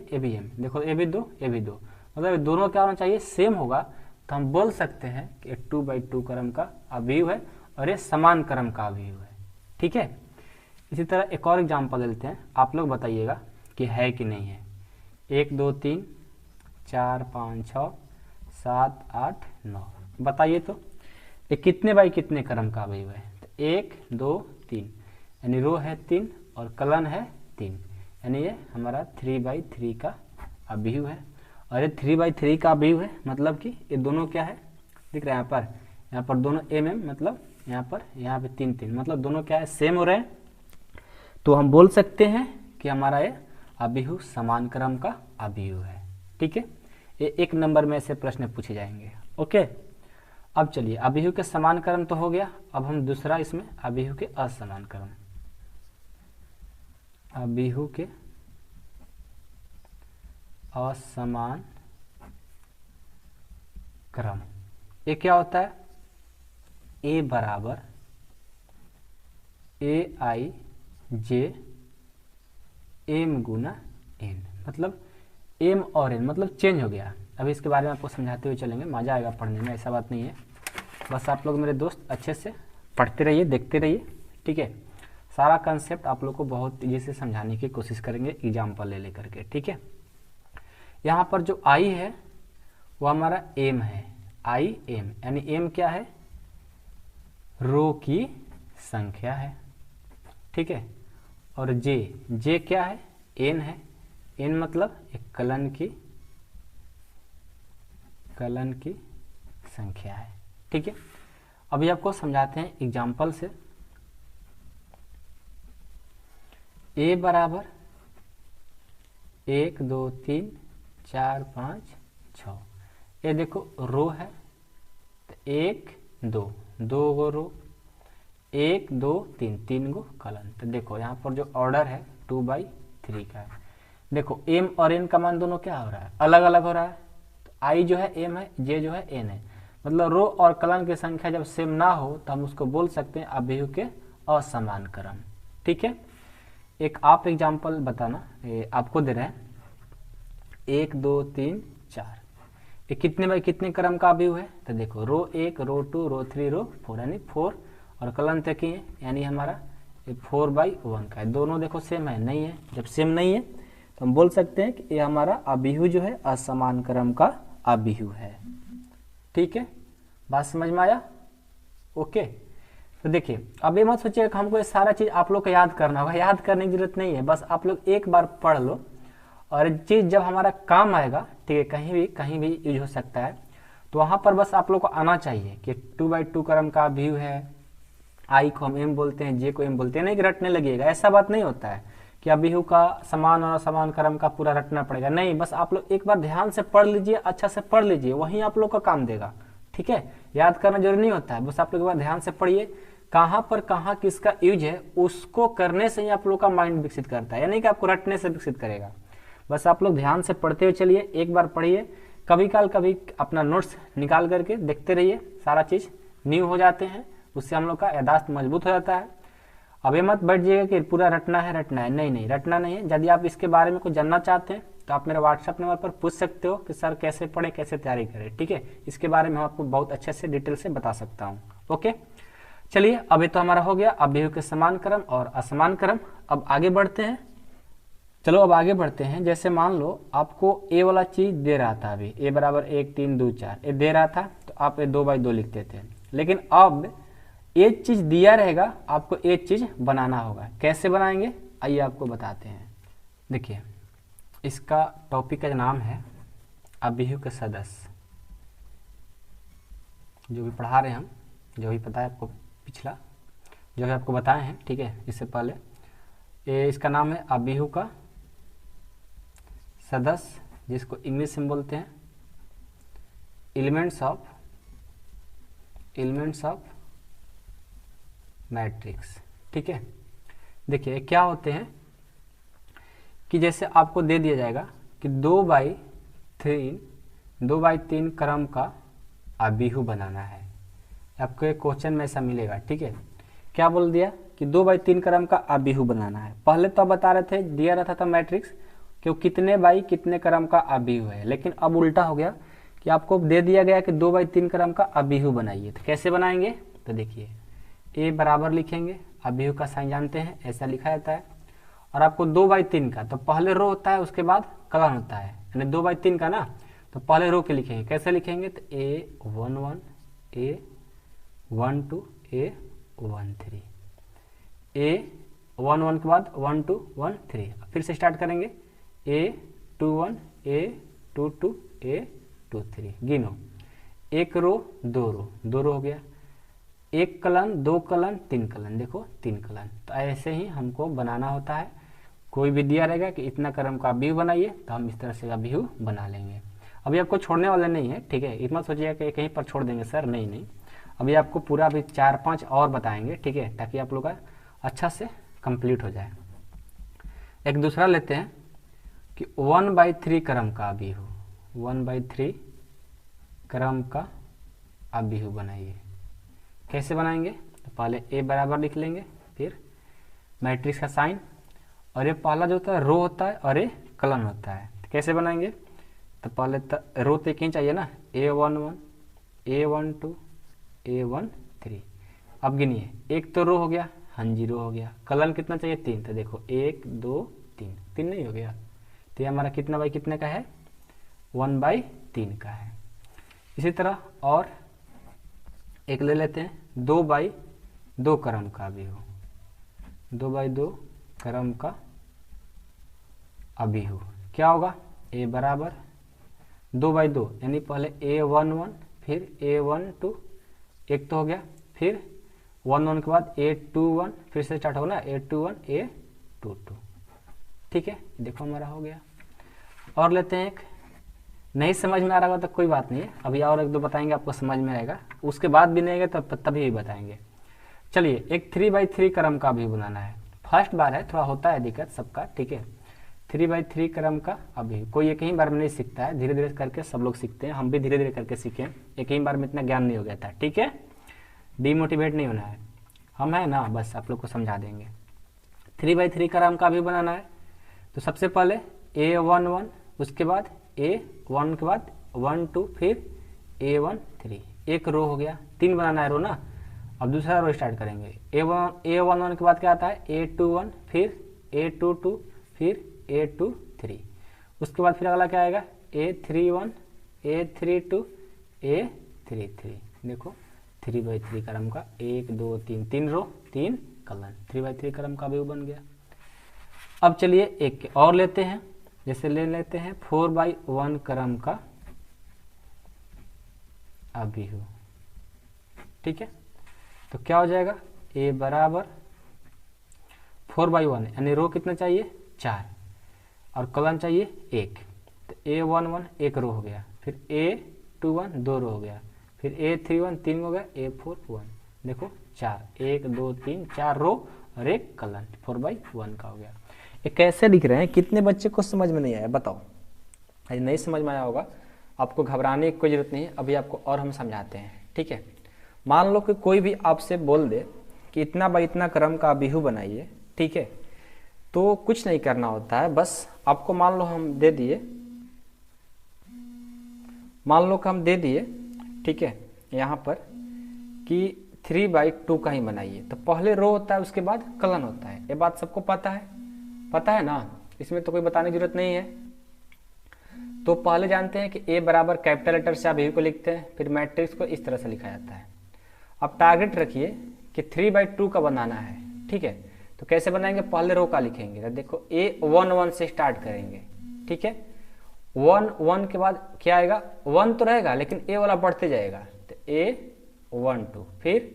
[SPEAKER 1] देखो ए भी 2 मतलब दोनों क्या होना चाहिए, सेम होगा। तो हम बोल सकते हैं कि 2 बाई 2 क्रम का अभिहु है और ये समान क्रम का अभिहु है। ठीक है, इसी तरह एक और एग्जांपल लेते हैं, आप लोग बताइएगा कि है कि नहीं है। 1 2 3 4 5 6 7 8 9 बताइए तो ये कितने बाई कितने क्रम का अभिहु है। तो 1 2 3 यानी रो है 3 और कलन है 3, यानी ये हमारा 3 बाई 3 का अभिहु है। और ये 3 बाई 3 का अभिहु है, मतलब कि ये दोनों क्या है, दिख रहा है यहाँ पर दोनों एम एम, मतलब यहाँ पे 3 3, मतलब दोनों क्या है, सेम हो रहे हैं। तो हम बोल सकते हैं कि हमारा ये अभिहु समान क्रम का अभिहु है। ठीक है, ये 1 नंबर में ऐसे प्रश्न पूछे जाएंगे। ओके, अब चलिए अभिहु के समान क्रम तो हो गया। अब हम दूसरा इसमें अभिहु के असमान क्रम, अभिहु के असमान क्रम, ये क्या होता है, ए बराबर ए आई जे एम गुना एन, मतलब एम और एन मतलब चेंज हो गया। अभी इसके बारे में आपको समझाते हुए चलेंगे, मजा आएगा पढ़ने में, ऐसा बात नहीं है। बस आप लोग मेरे दोस्त अच्छे से पढ़ते रहिए, देखते रहिए। ठीक है, सारा कंसेप्ट आप लोग को बहुत तेजी से समझाने की कोशिश करेंगे एग्जाम्पल ले लेकर के। ठीक है, यहाँ पर जो आई है वो हमारा एम है, आई एम, यानी एम क्या है, रो की संख्या है। ठीक है, और जे क्या है, एन है, एन मतलब एक कलन की संख्या है। ठीक है, अभी आपको समझाते हैं एग्जाम्पल से। ए बराबर 1 2 3 4 5 6, ये देखो रो है, तो 1 2 गो रो, 1 2 3 3 गो कलन। तो देखो यहाँ पर जो ऑर्डर है 2 बाई 3 का है। देखो एम और एन का मान दोनों क्या हो रहा है, अलग अलग हो रहा है। तो आई जो है एम है, जे जो है एन है, मतलब रो और कलन की संख्या जब सेम ना हो तो हम उसको बोल सकते हैं अभिहु के असमान क्रम। ठीक है, एक आप एग्जाम्पल बताना, आपको दे रहे हैं 1 2 3 4, ये कितने बाई कितने क्रम का अभिहु है। तो देखो रो 1 रो 2 रो 3 रो 4, यानी 4 और कलन तक ही है, यानी हमारा ये 4/1 का है। दोनों देखो सेम है, नहीं है। जब सेम नहीं है तो हम बोल सकते हैं कि ये हमारा अभिहु जो है असमान क्रम का अभिहु है। ठीक है, बात समझ में आया? ओके, तो देखिए अब ये मत सोचिए कि हमको ये सारा चीज आप लोग को याद करना होगा। याद करने की जरूरत नहीं है, बस आप लोग एक बार पढ़ लो और चीज जब हमारा काम आएगा, ठीक है, कहीं भी यूज हो सकता है, तो वहां पर बस आप लोग को आना चाहिए कि 2/2 क्रम का अभिहु है। आई को हम एम बोलते हैं, जे को एम बोलते हैं, नहीं कि रटने लगिएगा, ऐसा बात नहीं होता है कि अभिहु का समान और असमान क्रम का पूरा रटना पड़ेगा। नहीं, बस आप लोग एक बार ध्यान से पढ़ लीजिए, अच्छा से पढ़ लीजिए, वहीं आप लोग का काम देगा। ठीक है, याद करना जरूरी नहीं होता है, बस आप लोग एक बार ध्यान से पढ़िए, कहाँ पर कहाँ किसका यूज है, उसको करने से ही आप लोग का माइंड विकसित करता है, यानी कि आपको रटने से विकसित करेगा। बस आप लोग ध्यान से पढ़ते हुए चलिए, एक बार पढ़िए, कभी अपना नोट्स निकाल करके देखते रहिए, सारा चीज न्यू हो जाते हैं, उससे हम लोग का याददाश्त मजबूत हो जाता है। अब ये मत बैठ जाइएगा कि पूरा रटना है, नहीं, रटना नहीं है। यदि आप इसके बारे में कुछ जानना चाहते हैं तो आप मेरे व्हाट्सएप नंबर पर पूछ सकते हो कि सर कैसे पढ़े, कैसे तैयारी करें। ठीक है, इसके बारे में हम आपको बहुत अच्छे से डिटेल से बता सकता हूँ। ओके, चलिए अब ये तो हमारा हो गया अभिहु के समान क्रम और असमान क्रम। अब आगे बढ़ते हैं, चलो अब आगे बढ़ते हैं। जैसे मान लो आपको ए वाला चीज दे रहा था, अभी ए बराबर 1 3 2 4 ये दे रहा था, तो आप ये 2/2 लिखते थे। लेकिन अब एक चीज दिया रहेगा, आपको एक चीज बनाना होगा। कैसे बनाएंगे आइए आपको बताते हैं। देखिए इसका टॉपिक का नाम है अभिहु के सदस्य, जो भी पढ़ा रहे हम, जो भी पता है आपको, पिछला जो भी आपको बताए हैं। ठीक है, इससे पहले ये इसका नाम है अभिहु का सदस्य, जिसको इंग्लिश में बोलते हैं एलिमेंट्स ऑफ मैट्रिक्स। ठीक है, देखिए क्या होते हैं कि जैसे आपको दे दिया जाएगा कि 2/3 क्रम का अभिहु बनाना है, आपको एक क्वेश्चन में ऐसा मिलेगा। ठीक है, क्या बोल दिया कि 2/3 क्रम का अभिहु बनाना है। पहले तो बता रहे थे, दिया रहता था मैट्रिक्स कि कितने बाई कितने क्रम का अभिहु है, लेकिन अब उल्टा हो गया कि आपको दे दिया गया कि 2/3 क्रम का अभिहु बनाइए। तो कैसे बनाएंगे, तो देखिए ए बराबर लिखेंगे, अभिहु का साइन जानते हैं, ऐसा लिखा जाता है। और आपको 2/3 का, तो पहले रो होता है, उसके बाद कलन होता है, यानी 2/3 का ना, तो पहले रो के लिखेंगे। कैसे लिखेंगे, तो A11 A12 A13, A11 के बाद 1 2 1 3, फिर से स्टार्ट करेंगे A21 A22 A23, गिनो, एक रो दो रो हो गया, एक कलन, दो कलन, तीन कलन, देखो 3 कलन। तो ऐसे ही हमको बनाना होता है। कोई भी दिया रहेगा कि इतना क्रम का अभिहु बनाइए, तो हम इस तरह से अभिहु बना लेंगे। अभी आपको छोड़ने वाले नहीं है, ठीक है, इतना सोचिएगा कि कहीं पर छोड़ देंगे सर, नहीं, अभी आपको पूरा अभी 4-5 और बताएंगे। ठीक है, ताकि आप लोग का अच्छा से कंप्लीट हो जाए। एक दूसरा लेते हैं कि 1/3 क्रम का अभिहु, 1/3 क्रम का अभिहु बनाइए। कैसे बनाएंगे, तो पहले ए बराबर लिख लेंगे, फिर मैट्रिक्स का साइन, और ये पहला जो होता है रो होता है और ये कलन होता है। तो कैसे बनाएंगे, तो पहले रो तो एक ही चाहिए ना, A11 A12 A13। अब गिनिए, एक तो रो हो गया, हाँ जी रो हो गया, कलन कितना चाहिए 3, तो देखो 1 2 3 नहीं हो गया, तो ये हमारा कितना बाई कितने का है, 1/3 का है। इसी तरह और एक ले लेते हैं 2/2 क्रम का अभिहु, 2/2 क्रम का अभिहु क्या होगा, ए बराबर 2/2, यानी पहले A11 फिर A12, एक तो हो गया, फिर 1 के बाद A21, फिर से स्टार्ट होगा ना A21 A22। ठीक है, देखो हमारा हो गया। और लेते हैं एक, नहीं समझ में आ रहा होगा तो कोई बात नहीं है, अभी और एक दो बताएंगे, आपको समझ में आएगा, उसके बाद भी नहीं आएगा तभी भी बताएंगे। चलिए एक 3/3 क्रम का भी बनाना है, फर्स्ट बार है, थोड़ा होता है दिक्कत सबका। ठीक है, 3/3 क्रम का अभी कोई एक ही बार में नहीं सीखता है, धीरे धीरे करके सब लोग सीखते हैं, हम भी धीरे धीरे करके सीखे, एक ही बार में इतना ज्ञान नहीं हो गया था। ठीक है, डिमोटिवेट नहीं होना है, हम है ना, बस आप लोग को समझा देंगे। 3/3 क्रम का भी बनाना है, तो सबसे पहले A11, उसके बाद A1 के बाद 1 2, फिर A13, एक रो हो गया, 3 बनाना है रो ना, अब दूसरा रो स्टार्ट करेंगे। A11 के बाद क्या आता है A21, फिर A22, फिर A23, उसके बाद फिर अगला क्या आएगा A31, A32, A33। देखो 3/3 क्रम का 1 2 3 3 रो 3 कॉलम, 3/3 क्रम का अवयव बन गया। अब चलिए एक और लेते हैं, जैसे ले लेते हैं 4/1 क्रम का अवयव। ठीक है, तो क्या हो जाएगा A बराबर 4/1 यानी रो कितना चाहिए 4 और कॉलम चाहिए 1, तो A11 एक रो हो गया, फिर A21 दो रो हो गया, फिर A31 तीन हो गया, A41 देखो 4, 1 2 3 4 रो और एक कॉलम 4/1 का हो गया। ये कैसे लिख रहे हैं, कितने बच्चे को समझ में नहीं आया बताओ? यदि नहीं समझ में आया होगा आपको घबराने की कोई जरूरत नहीं है, अभी आपको और हम समझाते हैं। ठीक है, मान लो कि कोई भी आपसे बोल दे कि इतना बाई इतना क्रम का अवयव बनाइए, ठीक है, तो कुछ नहीं करना होता है, बस आपको मान लो हम दे दिए, मान लो कि हम दे दिए, ठीक है, यहाँ पर कि 3/2 का ही बनाइए, तो पहले रो होता है उसके बाद कॉलम होता है। ये बात सबको पता है ना, इसमें तो कोई बताने की जरूरत नहीं है। तो पहले जानते हैं कि A बराबर कैपिटल लेटर से अवयव को लिखते हैं, फिर मैट्रिक्स को इस तरह से लिखा जाता है। अब टारगेट रखिए कि 3/2 का बनाना है, ठीक है, तो कैसे बनाएंगे, पहले रो का लिखेंगे, तो देखो A11 से स्टार्ट करेंगे, ठीक है, 1 के बाद क्या आएगा 1 तो रहेगा लेकिन A वाला बढ़ते जाएगा, तो A12 फिर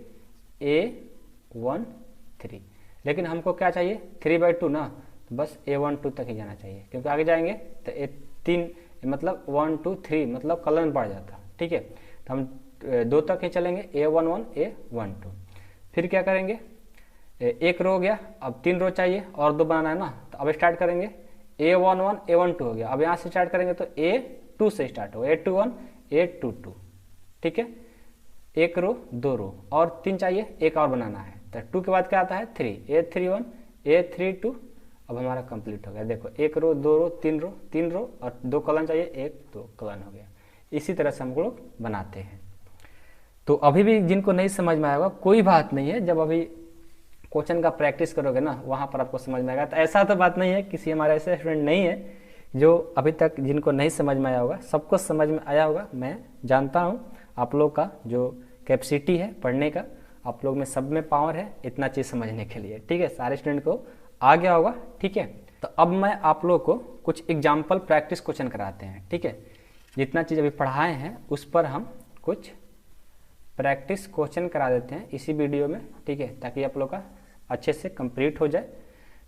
[SPEAKER 1] A13, लेकिन हमको क्या चाहिए 3/2 ना, तो बस A12 तक ही जाना चाहिए, क्योंकि आगे जाएंगे तो A3 मतलब 1 2 3 मतलब कॉलम बढ़ जाता। ठीक है, तो हम 2 तक ही चलेंगे, A11 A12, फिर क्या करेंगे एक रो हो गया, अब 3 रो चाहिए और 2 बनाना है ना, तो अब स्टार्ट करेंगे A11 A12 हो गया, अब यहाँ से स्टार्ट करेंगे तो A2 से स्टार्ट होगा, A21 A22, ठीक है, एक रो 2 रो और 3 चाहिए, एक और बनाना है, तो 2 के बाद क्या आता है 3, A31 A32, अब हमारा कंप्लीट हो गया। देखो एक रो 2 रो 3 रो और 2 कॉलम चाहिए, 1 2 कॉलम हो गया। इसी तरह से हम लोग बनाते हैं। तो अभी भी जिनको नहीं समझ में आएगा कोई बात नहीं है, जब अभी क्वेश्चन का प्रैक्टिस करोगे ना वहाँ पर आपको समझ में आएगा। तो ऐसा तो बात नहीं है, किसी हमारे ऐसे स्टूडेंट नहीं है जो अभी तक जिनको नहीं समझ में आया होगा, सबको समझ में आया होगा। मैं जानता हूँ आप लोग का जो कैपेसिटी है पढ़ने का, आप लोग में सब में पावर है इतना चीज़ समझने के लिए। ठीक है, सारे स्टूडेंट को आ गया होगा। ठीक है, तो अब मैं आप लोग को कुछ एग्जाम्पल प्रैक्टिस क्वेश्चन कराते हैं। ठीक है, जितना चीज़ अभी पढ़ाए हैं उस पर हम कुछ प्रैक्टिस क्वेश्चन करा देते हैं इसी वीडियो में। ठीक है, ताकि आप लोग का अच्छे से कंप्लीट हो जाए।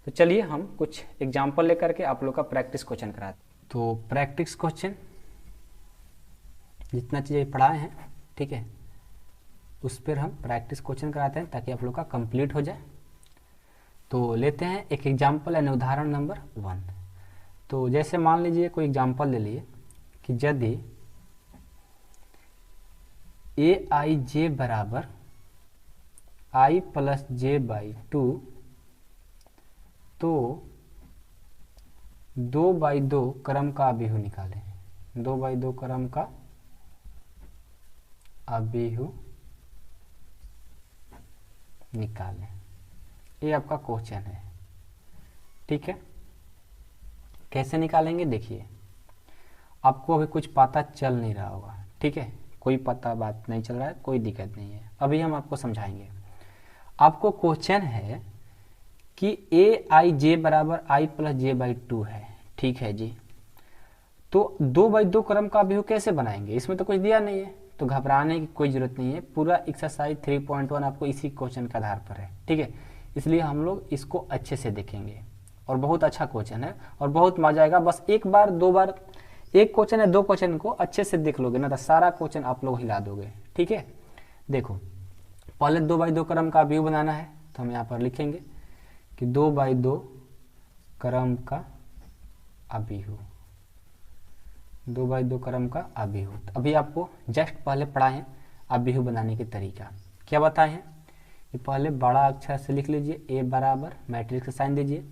[SPEAKER 1] तो चलिए हम कुछ एग्जाम्पल लेकर के आप लोग का प्रैक्टिस क्वेश्चन कराते हैं। तो प्रैक्टिस क्वेश्चन जितना चीज़ें पढ़ाए हैं, ठीक है, उस पर हम प्रैक्टिस क्वेश्चन कराते हैं ताकि आप लोग का कंप्लीट हो जाए। तो लेते हैं एक एग्जाम्पल यानी उदाहरण नंबर 1। तो जैसे मान लीजिए कोई एग्जाम्पल ले लिए कि यदि Aij बराबर I प्लस j/2 तो 2/2 क्रम का अवयव निकालें। 2/2 क्रम का अवयव निकालें, ये आपका क्वेश्चन है। ठीक है, कैसे निकालेंगे देखिए, आपको अभी कुछ पता चल नहीं रहा होगा। ठीक है, कोई पता बात नहीं चल रहा है, कोई दिक्कत नहीं है, अभी हम आपको समझाएंगे। आपको क्वेश्चन है कि Aij बराबर I प्लस j/2 है। ठीक है जी, तो 2/2 क्रम का अवयव कैसे बनाएंगे, इसमें तो कुछ दिया नहीं है, तो घबराने की कोई जरूरत नहीं है। पूरा एक्सरसाइज 3.1 आपको इसी क्वेश्चन के आधार पर है। ठीक है, इसलिए हम लोग इसको अच्छे से देखेंगे और बहुत अच्छा क्वेश्चन है और बहुत मजा आएगा। बस एक बार 2 बार एक क्वेश्चन है 2 क्वेश्चन को अच्छे से देख लोगे ना तो सारा क्वेश्चन आप लोग हिला दोगे। ठीक है, देखो पहले 2/2 क्रम का अवयव बनाना है, तो हम यहाँ पर लिखेंगे कि 2/2 क्रम का अवयव, 2/2 क्रम का अवयव। अभी आपको जस्ट पहले पढ़ाए हैं अवयव बनाने के तरीका। क्या बताए हैं कि पहले बड़ा अक्षर से लिख लीजिए A बराबर मैट्रिक्स का साइन दीजिए,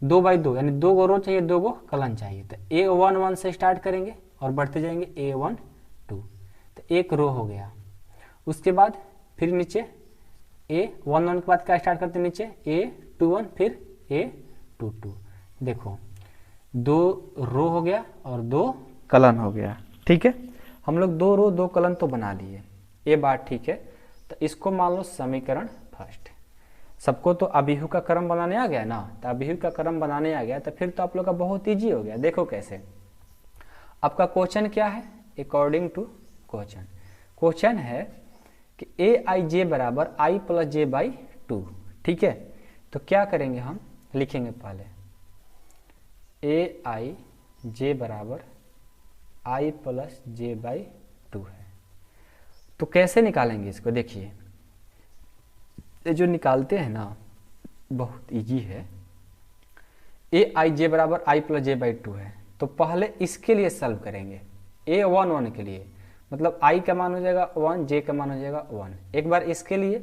[SPEAKER 1] 2/2 यानी 2 गो रो चाहिए, 2 गो कॉलम चाहिए, तो A11 से स्टार्ट करेंगे और बढ़ते जाएंगे A12, तो एक रो हो गया। उसके बाद फिर नीचे A11 के बाद क्या स्टार्ट करते हैं नीचे, A21 फिर A22। देखो 2 रो हो गया और 2 कलन हो गया। ठीक है, हम लोग 2 रो 2 कलन तो बना लिए, ये बात ठीक है। तो इसको मान लो समीकरण फर्स्ट। सबको तो अभिहु का क्रम बनाने आ गया ना, तो अभिहु का क्रम बनाने आ गया तो फिर तो आप लोग का बहुत ईजी हो गया। देखो कैसे, आपका क्वेश्चन क्या है, अकॉर्डिंग टू क्वेश्चन है कि Aij बराबर i प्लस जे बाई 2। ठीक है, तो क्या करेंगे, हम लिखेंगे पहले Aij बराबर i प्लस जे बाई 2 है। तो कैसे निकालेंगे इसको, देखिए ये जो निकालते हैं ना बहुत इजी है। Aij बराबर i प्लस जे बाई 2 है, तो पहले इसके लिए सॉल्व करेंगे, A11 के लिए, मतलब i का मान हो जाएगा 1, j का मान हो जाएगा 1। एक बार इसके लिए,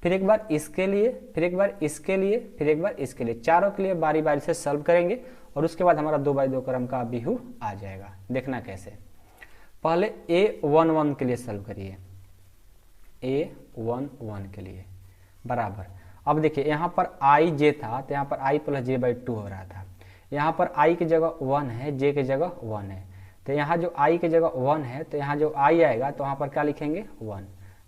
[SPEAKER 1] फिर एक बार इसके लिए, फिर एक बार इसके लिए, फिर एक बार इसके लिए, चारों के लिए बारी बारी से सॉल्व करेंगे और उसके बाद हमारा 2/2 क्रम का अभिहु आ जाएगा। देखना कैसे, पहले A11 के लिए सॉल्व करिए, A11 के लिए बराबर। अब देखिए यहाँ पर i j था तो यहाँ पर i प्लस जे बाई 2 हो रहा था। यहाँ पर i की जगह 1 है, j की जगह 1 है, तो यहाँ जो i की जगह 1 है तो यहाँ जो i आएगा तो वहाँ पर क्या लिखेंगे 1,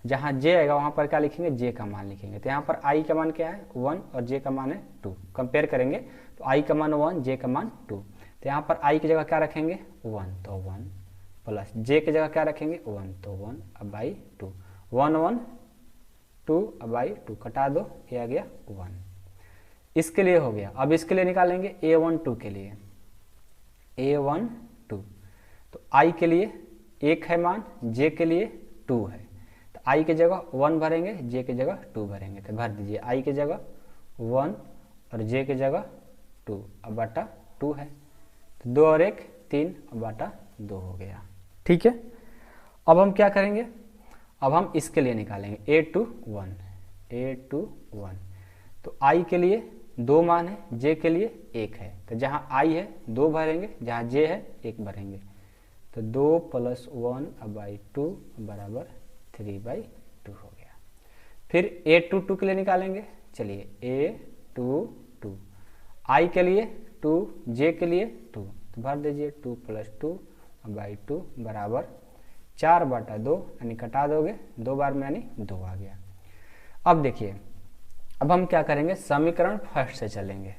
[SPEAKER 1] जहाँ j आएगा वहाँ पर क्या लिखेंगे, j का मान लिखेंगे। तो यहाँ पर i का मान क्या है 1 और j का मान है 2। कंपेयर करेंगे तो i का मान 1, j का मान 2। तो यहाँ पर i की जगह क्या रखेंगे 1, तो 1 प्लस j की जगह क्या रखेंगे 1, तो 1 अब बाई 2, 1 1 2 अब बाई 2 कटा दो, ये आ गया 1। इसके लिए हो गया। अब इसके लिए निकालेंगे A12 के लिए, A12 तो i के लिए 1 है मान, j के लिए 2 है, तो i की जगह 1 भरेंगे, j की जगह 2 भरेंगे। तो भर दीजिए i की जगह 1 और j की जगह 2, अब बटा 2 है, तो 2 और 1 3 अब बटा 2 हो गया। ठीक है, अब हम क्या करेंगे, अब हम इसके लिए निकालेंगे A21। तो i के लिए 2 मान है, j के लिए 1 है, तो जहाँ i है 2 भरेंगे, जहाँ j है 1 भरेंगे, तो 2 प्लस 1 अब बाई 2 बराबर 3/2 हो गया। फिर A22 के लिए निकालेंगे, चलिए A22, i के लिए 2, j के लिए 2, तो भर दीजिए 2 प्लस 2 अब बाई 2 बराबर 4/2, यानी कटा दोगे 2 बार में, यानी 2 आ गया। अब देखिए, अब हम क्या करेंगे, समीकरण फर्स्ट से चलेंगे,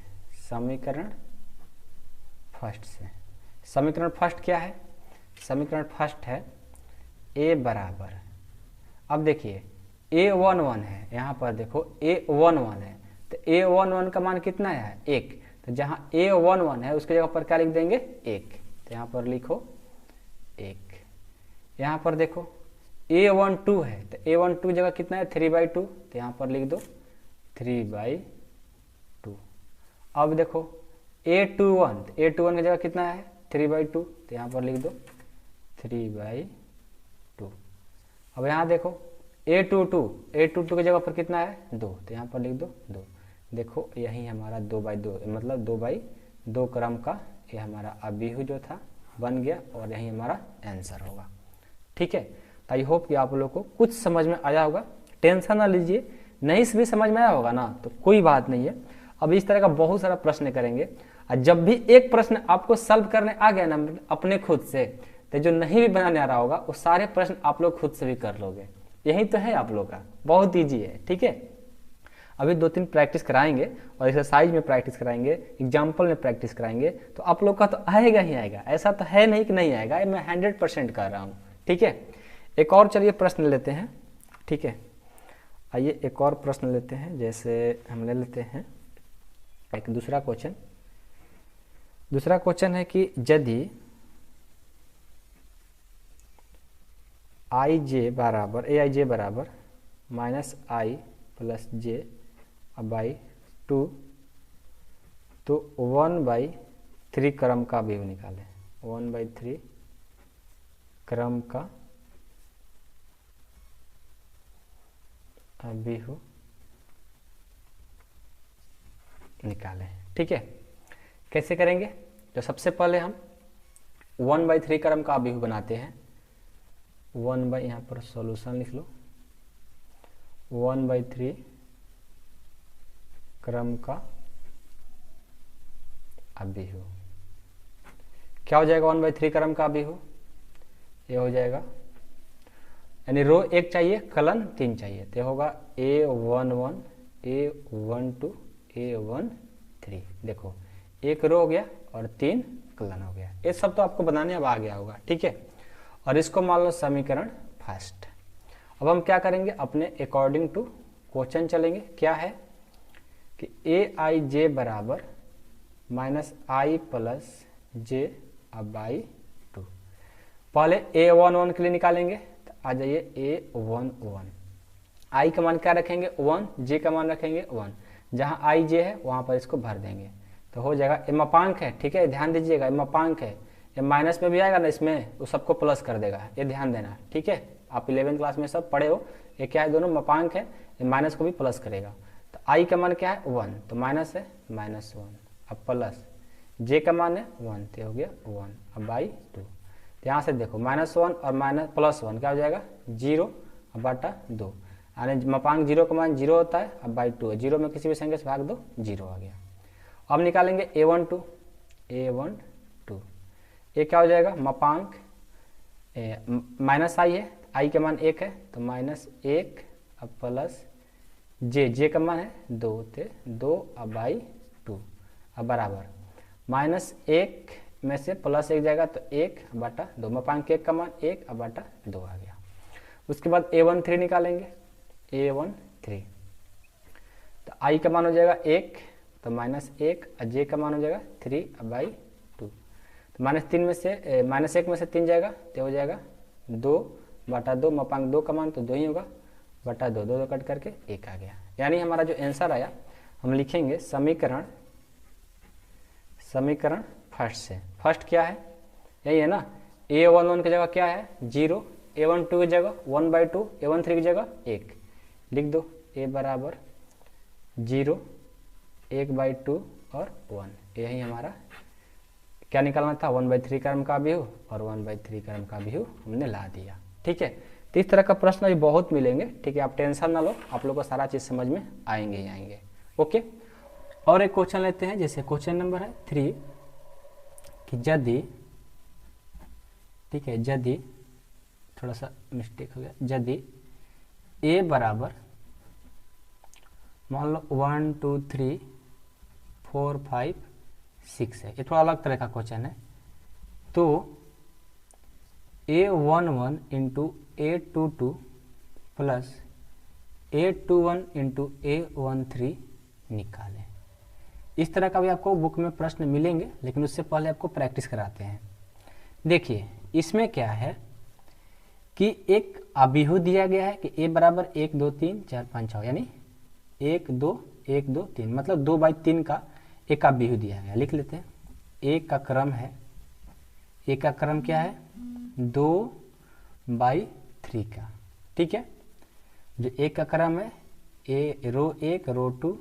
[SPEAKER 1] समीकरण फर्स्ट से। समीकरण फर्स्ट क्या है, समीकरण फर्स्ट है a बराबर, अब देखिए A11 है, यहाँ पर देखो A11 है, तो A11 का मान कितना है 1, तो जहाँ A11 है उसके जगह पर क्या लिख देंगे 1, तो यहाँ पर लिखो 1। यहाँ पर देखो A12 है, तो A12 जगह कितना है 3/2, तो यहाँ पर लिख दो 3/2। अब देखो A21, तो A21 की जगह कितना है 3/2, तो यहाँ पर लिख दो 3/2। अब यहाँ देखो A22 की जगह पर कितना है 2, तो यहाँ पर लिख दो 2। देखो यही हमारा 2/2 मतलब 2/2 क्रम का ये हमारा अभिहु जो था बन गया और यही हमारा आंसर होगा। ठीक है, तो आई होप कि आप लोग को कुछ समझ में आया होगा। टेंशन ना लीजिए, नहीं भी समझ में आया होगा ना तो कोई बात नहीं है। अब इस तरह का बहुत सारा प्रश्न करेंगे और जब भी एक प्रश्न आपको सॉल्व करने आ गया ना अपने खुद से, तो जो नहीं भी बनाने आ रहा होगा वो सारे प्रश्न आप लोग खुद से भी कर लोगे। यही तो है आप लोग का, बहुत ईजी है। ठीक है, अभी 2-3 प्रैक्टिस कराएंगे और एक्सरसाइज में प्रैक्टिस कराएंगे, एग्जाम्पल में प्रैक्टिस कराएंगे, तो आप लोग का तो आएगा ही आएगा, ऐसा तो है नहीं कि नहीं आएगा, मैं 100% कर रहा हूँ। ठीक है, एक और चलिए प्रश्न लेते हैं। ठीक है, आइए एक और प्रश्न लेते हैं, जैसे हम ले लेते हैं एक दूसरा क्वेश्चन। दूसरा क्वेश्चन है कि यदि Aij बराबर minus i plus j by 2, तो 1/3 क्रम का अभिहु निकालें। 1/3 क्रम का अभिहु निकालें। ठीक है, कैसे करेंगे, तो सबसे पहले हम 1/3 क्रम का अभिहु बनाते हैं। 1/, यहाँ पर सॉल्यूशन लिख लो, 1/3 क्रम का अभिहु क्या हो जाएगा, 1/3 क्रम का अभिहु ये हो जाएगा, यानी रो 1 चाहिए कलन 3 चाहिए, तो होगा A11 A12 A13। देखो एक रो हो गया और 3 कलन हो गया। ये सब तो आपको बनाने अब आ गया होगा, ठीक है। और इसको मान लो समीकरण फर्स्ट। अब हम क्या करेंगे, अपने अकॉर्डिंग टू क्वेश्चन चलेंगे। क्या है कि Aij बराबर -i प्लस j बाई 2। पहले A11 के लिए निकालेंगे, तो आ जाइए A11। i का मान क्या रखेंगे 1, j का मान रखेंगे 1। जहाँ i j है वहाँ पर इसको भर देंगे, तो हो जाएगा। ये मापांक है, ठीक है, ध्यान दीजिएगा, ये मापांक है। ये माइनस में भी आएगा ना इसमें, वो सबको प्लस कर देगा, ये ध्यान देना, ठीक है। आप 11वीं क्लास में सब पढ़े हो। ये क्या है, दोनों मापांक है, ये माइनस को भी प्लस करेगा। तो i का मान क्या है 1, तो माइनस है -1, अब प्लस j का मान है 1, तो हो गया 1 अब बाई 2। तो यहाँ से देखो -1 और +1 क्या हो जाएगा 0 बटा 2, यानी मापांक 0 का मान 0 होता है, अब बाई 2 है, 0 में किसी भी संख्या से भाग दो 0 आ गया। अब निकालेंगे A12 ये क्या हो जाएगा, मापांक -i है, i का मान 1 है, तो -1 अब प्लस j का मान है 2, थे 2 अब बाई 2 अब बराबर -1 में से +1 जाएगा तो 1 बटा 2, मापांक 1 का मान 1 अब बटा 2 आ गया। उसके बाद A13 निकालेंगे, A13 तो i का मान हो जाएगा 1, तो -1 और j का मान हो जाएगा 3 अब बाई 2। तो -1 में से 3 जाएगा, तो हो जाएगा 2 बटा 2, मापांक 2 का मान तो 2 ही होगा, बटा 2, 2 कट करके 1 आ गया। यानी हमारा जो आंसर आया, हम लिखेंगे समीकरण फर्स्ट से। फर्स्ट क्या है, यही है ना, A11 की जगह क्या है 0, A12 की जगह 1/2, A13 की जगह 1 लिख दो, A बराबर 0, 1/2 और 1। यही हमारा क्या निकालना था, 1/3 क्रम का अभिहु, और 1/3 क्रम का अभिहु हमने ला दिया, ठीक है। तो इस तरह का प्रश्न भी बहुत मिलेंगे, ठीक है, आप टेंशन ना लो, आप लोग को सारा चीज़ समझ में आएंगे ही आएंगे, ओके। और एक क्वेश्चन लेते हैं, जैसे क्वेश्चन नंबर है 3 कि यदि, ठीक है, यदि थोड़ा सा मिस्टेक हो गया, यदि a बराबर मान लो 1 2 3 4 5 6 है, ये थोड़ा अलग तरह का क्वेश्चन है। तो A11 into A22 plus A21 into A13 निकालें। इस तरह का भी आपको बुक में प्रश्न मिलेंगे, लेकिन उससे पहले आपको प्रैक्टिस कराते हैं। देखिए इसमें क्या है कि एक अभिहु दिया गया है कि a बराबर 1 2 3 4 5 6, यानी 1 2 1 2 3, मतलब 2/3 का एक अभिहु दिया गया। लिख लेते हैं, a का क्रम है, a का क्रम क्या है 2/3 का, ठीक है। जो a का क्रम है रो 1 रो 2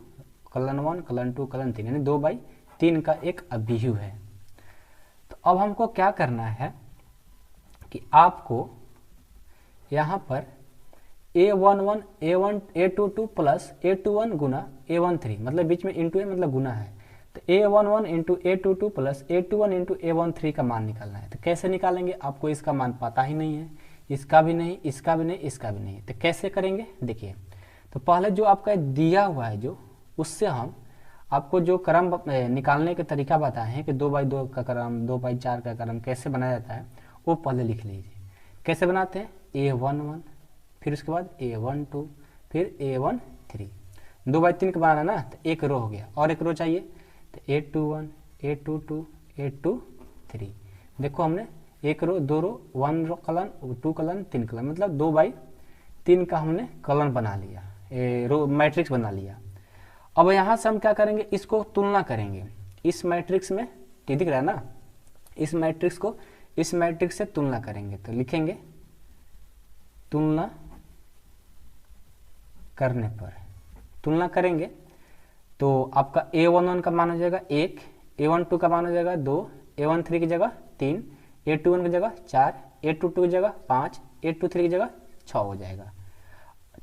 [SPEAKER 1] कलन 1 कलन 2 कलन 3, यानी 2/3 का एक अभिहु है। तो अब हमको क्या करना है कि आपको यहाँ पर A11 A22 प्लस A21 गुना A13, मतलब बीच में इंटू है, मतलब गुना है, तो A11 into A22 plus A21 into A13 का मान निकालना है। तो कैसे निकालेंगे, आपको इसका मान पता ही नहीं है, इसका भी नहीं, इसका भी नहीं, इसका भी नहीं, तो कैसे करेंगे। देखिए, तो पहले जो आपका दिया हुआ है जो, उससे हम आपको जो क्रम निकालने के तरीका बताए हैं कि 2/2 का क्रम 2/4 का क्रम कैसे बनाया जाता है, वो पहले लिख लीजिए। कैसे बनाते हैं, A11 फिर उसके बाद A12 फिर A13, 2/3 का बनाना ना, तो एक रो हो गया, और एक रो चाहिए, तो A21 A22 A23। देखो हमने एक रो, दो रो, 1 रो कलन 2 कलन 3 कलन, मतलब 2/3 का हमने कलन बना लिया, रो मैट्रिक्स बना लिया। अब यहाँ से हम क्या करेंगे, इसको तुलना करेंगे इस मैट्रिक्स में, दिख रहा है ना, इस मैट्रिक्स को इस मैट्रिक्स से तुलना करेंगे। तो लिखेंगे तुलना करने पर, तुलना करेंगे तो आपका A11 का मान हो जाएगा 1, A12 का मान हो जाएगा 2, A13 की जगह 3, A21 की जगह 4, A22 की जगह 5, A23 की जगह 6 हो जाएगा,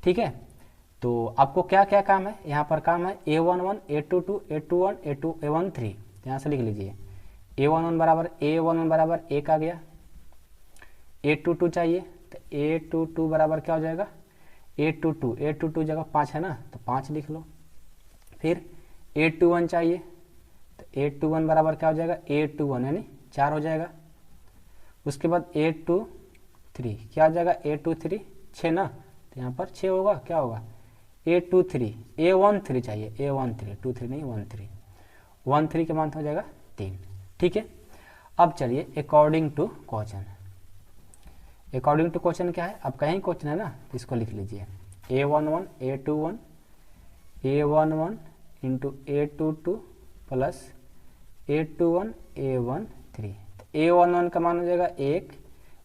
[SPEAKER 1] ठीक है। तो आपको क्या क्या काम है, यहाँ पर काम है A11, A22, A21, A13, यहाँ से लिख लीजिए। A11 बराबर 1 आ गया। A22 चाहिए, तो A22 बराबर क्या हो जाएगा, A22 जगह 5 है ना, तो 5 लिख लो। फिर A21 चाहिए, तो A21 बराबर क्या हो जाएगा, A21 यानी 4 हो जाएगा। उसके बाद A23 क्या हो जाएगा, A23 6 ना, तो यहाँ पर 6 होगा, क्या होगा A23, A13 चाहिए, A13, 23 नहीं 13, 13 के मान हो जाएगा 3। ठीक है, अब चलिए according to question. According to question क्या है, अब कहीं क्वेश्चन है ना, इसको लिख लीजिए। A11 A21 A11 into A22 plus A21 A13। A11 का मान हो जाएगा 1,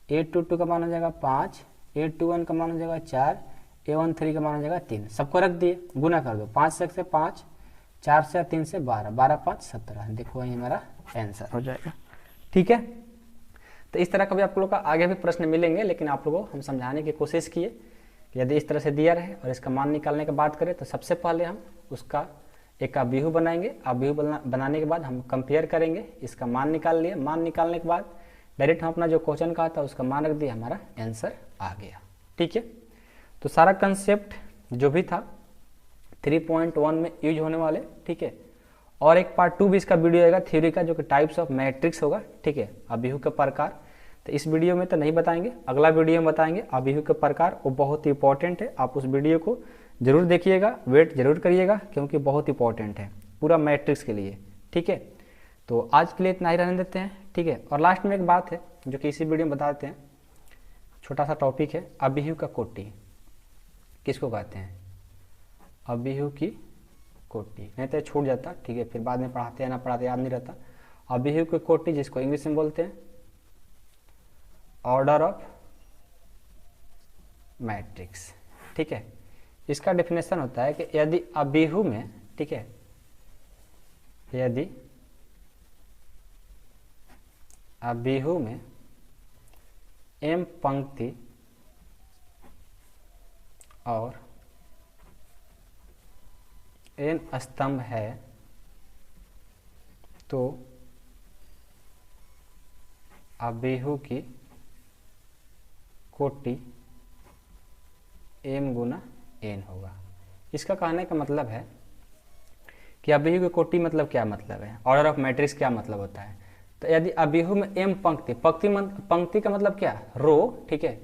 [SPEAKER 1] A22 का मान हो जाएगा 5, A21 का मान हो जाएगा 4, A13 का मान हो जाएगा 3। सबको रख दिए, गुना कर दो, 5 से 5, 4 से 3 से 12, 12 5 17। देखो ये हमारा आंसर हो जाएगा। ठीक है, तो इस तरह का भी आप लोगों का आगे भी प्रश्न मिलेंगे, लेकिन आप लोगों को हम समझाने की कोशिश किए कि यदि इस तरह से दिया रहे और इसका मान निकालने की बात करें तो सबसे पहले हम उसका एक अभिहु बनाएंगे। अभिहु बनाने के बाद हम कंपेयर करेंगे, इसका मान निकाल लिए। मान निकालने के बाद डायरेक्ट हम अपना जो क्वेश्चन कहा था उसका मान रख दिया, हमारा आंसर आ गया। ठीक है, तो सारा कंसेप्ट जो भी था 3.1 में यूज होने वाले। ठीक है, और एक पार्ट 2 भी इसका वीडियो आएगा थ्योरी का, जो कि टाइप्स ऑफ मैट्रिक्स होगा। ठीक है, अभिहु के प्रकार, तो इस वीडियो में तो नहीं बताएंगे, अगला वीडियो में बताएंगे अभिहु के प्रकार। वो बहुत ही इंपॉर्टेंट है, आप उस वीडियो को जरूर देखिएगा, वेट जरूर करिएगा, क्योंकि बहुत इंपॉर्टेंट है पूरा मैट्रिक्स के लिए। ठीक है, तो आज के लिए इतना ही रहने देते हैं। ठीक है, और लास्ट में एक बात है जो कि इसी वीडियो में बता देते हैं, छोटा सा टॉपिक है, अभिहु का कोटि किसको कहते हैं, अभिहु की कोटि, नहीं तो छूट जाता। ठीक है, फिर बाद में पढ़ाते हैं ना पढ़ाते याद नहीं रहता। अभिहु की कोटि जिसको इंग्लिश में बोलते हैं ऑर्डर ऑफ मैट्रिक्स। ठीक है, इसका डेफिनेशन होता है कि यदि अभिहु में, ठीक है, यदि अभिहु में m पंक्ति और n स्तंभ है तो अभिहु की कोटि m गुना n होगा। इसका कहने का मतलब है कि अभिहु की कोटि मतलब क्या मतलब है, ऑर्डर ऑफ मैट्रिक्स क्या मतलब होता है। तो यदि अभिहु में m पंक्ति, पंक्ति का मतलब क्या, रो। ठीक है,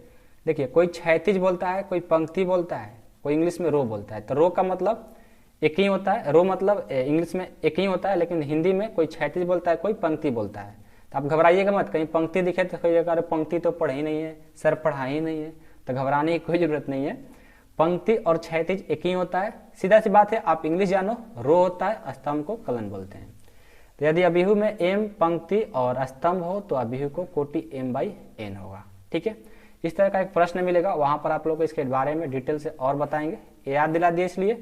[SPEAKER 1] देखिए कोई क्षैतिज बोलता है, कोई पंक्ति बोलता है, कोई इंग्लिश में रो बोलता है। तो रो का मतलब एक ही होता है, रो मतलब इंग्लिश में एक ही होता है, लेकिन हिंदी में कोई क्षैतिज बोलता है, कोई पंक्ति बोलता है। तो आप घबराइएगा मत, कहीं पंक्ति दिखे तो कहिएगा अरे पंक्ति तो पढ़े ही नहीं है सर, पढ़ा ही नहीं है, तो घबराने की कोई जरूरत नहीं है। पंक्ति और क्षैतिज एक ही होता है, सीधा सी बात है। आप इंग्लिश जानो, रो होता है, स्तंभ को कलन बोलते हैं। तो यदि अभिहु में m पंक्ति और स्तंभ हो तो अभिहु को कोटि m/n होगा। ठीक है, इस तरह का एक प्रश्न मिलेगा, वहां पर आप लोग को इसके बारे में डिटेल से और बताएंगे। याद दिला दिए इसलिए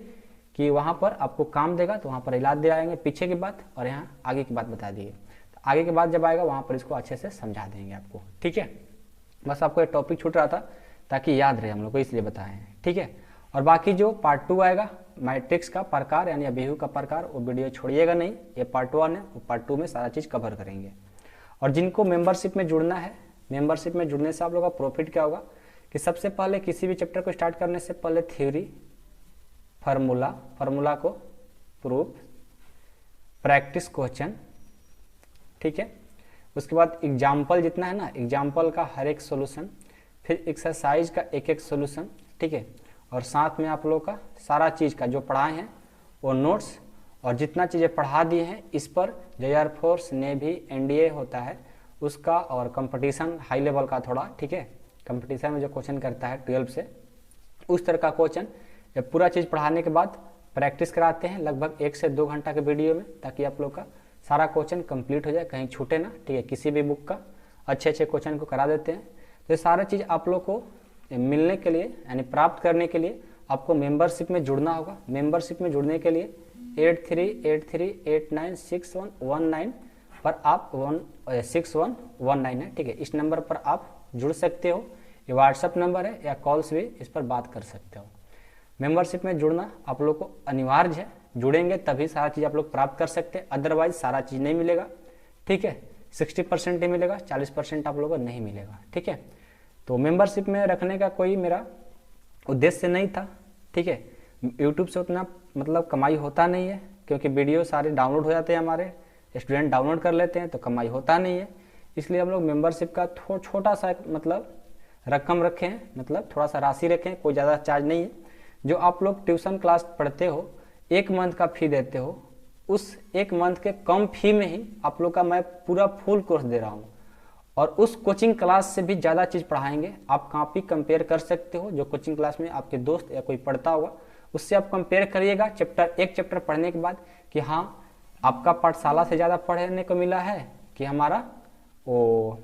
[SPEAKER 1] कि वहां पर आपको काम देगा, तो वहां पर याद दिलाएंगे पीछे की बात और यहाँ आगे की बात बता दिए। तो आगे की बात जब आएगा वहां पर इसको अच्छे से समझा देंगे आपको। ठीक है, बस आपको एक टॉपिक छूट रहा था ताकि याद रहे हम लोग को, इसलिए बताए हैं। ठीक है, और बाकी जो पार्ट 2 आएगा मैट्रिक्स का प्रकार यानी अभिहु का प्रकार, वो वीडियो छोड़िएगा नहीं। ये पार्ट 1 है, वो पार्ट 2 में सारा चीज़ कवर करेंगे। और जिनको मेंबरशिप में जुड़ना है, मेंबरशिप में जुड़ने से आप लोगों का प्रॉफिट क्या होगा कि सबसे पहले किसी भी चैप्टर को स्टार्ट करने से पहले थ्योरी, फार्मूला को प्रूफ, प्रैक्टिस क्वेश्चन। ठीक है, उसके बाद एग्जाम्पल जितना है ना, एग्जाम्पल का हर एक सोल्यूशन, फिर एक्सरसाइज का एक एक सोल्यूशन। ठीक है, और साथ में आप लोगों का सारा चीज़ का जो पढ़ाए हैं वो नोट्स और जितना चीज़ें पढ़ा दिए हैं इस पर जो एयरफोर्स, नेवी, एनडीए होता है उसका, और कंपटीशन हाई लेवल का थोड़ा। ठीक है, कंपटीशन में जो क्वेश्चन करता है 12 से, उस तरह का क्वेश्चन ये पूरा चीज़ पढ़ाने के बाद प्रैक्टिस कराते हैं लगभग 1 से 2 घंटा के वीडियो में, ताकि आप लोग का सारा क्वेश्चन कंप्लीट हो जाए, कहीं छूटे ना। ठीक है, किसी भी बुक का अच्छे क्वेश्चन को करा देते हैं। तो ये सारा चीज़ आप लोग को मिलने के लिए यानी प्राप्त करने के लिए आपको मेंबरशिप में जुड़ना होगा। मेंबरशिप में जुड़ने के लिए 8383896119 पर आप 6119 है। ठीक है, इस नंबर पर आप जुड़ सकते हो, ये व्हाट्सअप नंबर है, या कॉल्स भी इस पर बात कर सकते हो। मेंबरशिप में जुड़ना आप लोग को अनिवार्य है, जुड़ेंगे तभी सारा चीज़ आप लोग प्राप्त कर सकते हैं, अदरवाइज सारा चीज़ नहीं मिलेगा। ठीक है, 60% ही मिलेगा, 40% आप लोगों को नहीं मिलेगा। ठीक है, तो मेंबरशिप में रखने का कोई मेरा उद्देश्य नहीं था। ठीक है, यूट्यूब से उतना मतलब कमाई होता नहीं है, क्योंकि वीडियो सारे डाउनलोड हो जाते हैं, हमारे स्टूडेंट डाउनलोड कर लेते हैं, तो कमाई होता नहीं है। इसलिए हम लोग मेंबरशिप का छोटा सा मतलब रकम रखें हैं, मतलब थोड़ा सा राशि रखें, कोई ज़्यादा चार्ज नहीं है। जो आप लोग ट्यूशन क्लास पढ़ते हो, 1 मंथ का फी देते हो, उस 1 मंथ के कम फी में ही आप लोग का मैं पूरा फुल कोर्स दे रहा हूँ, और उस कोचिंग क्लास से भी ज़्यादा चीज़ पढ़ाएंगे। आप कॉपी कंपेयर कर सकते हो, जो कोचिंग क्लास में आपके दोस्त या कोई पढ़ता होगा उससे आप कंपेयर करिएगा एक चैप्टर पढ़ने के बाद कि हाँ आपका पाठशाला से ज़्यादा पढ़ने को मिला है कि हमारा वो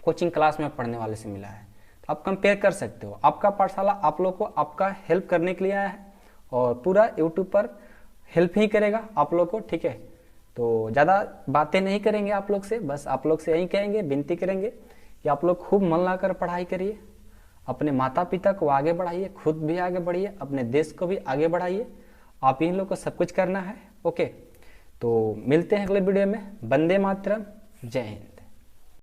[SPEAKER 1] कोचिंग क्लास में पढ़ने वाले से मिला है। तो आप कंपेयर कर सकते हो। आपका पाठशाला आप लोग को आपका हेल्प करने के लिए आया है, और पूरा यूट्यूब पर हेल्प ही करेगा आप लोग को। ठीक है, तो ज़्यादा बातें नहीं करेंगे आप लोग से, बस आप लोग से यही कहेंगे, विनती करेंगे कि आप लोग खूब मन लगाकर पढ़ाई करिए, अपने माता पिता को आगे बढ़ाइए, खुद भी आगे बढ़िए, अपने देश को भी आगे बढ़ाइए। आप इन लोग को सब कुछ करना है। ओके, तो मिलते हैं अगले वीडियो में। वंदे मातरम, जय हिंद।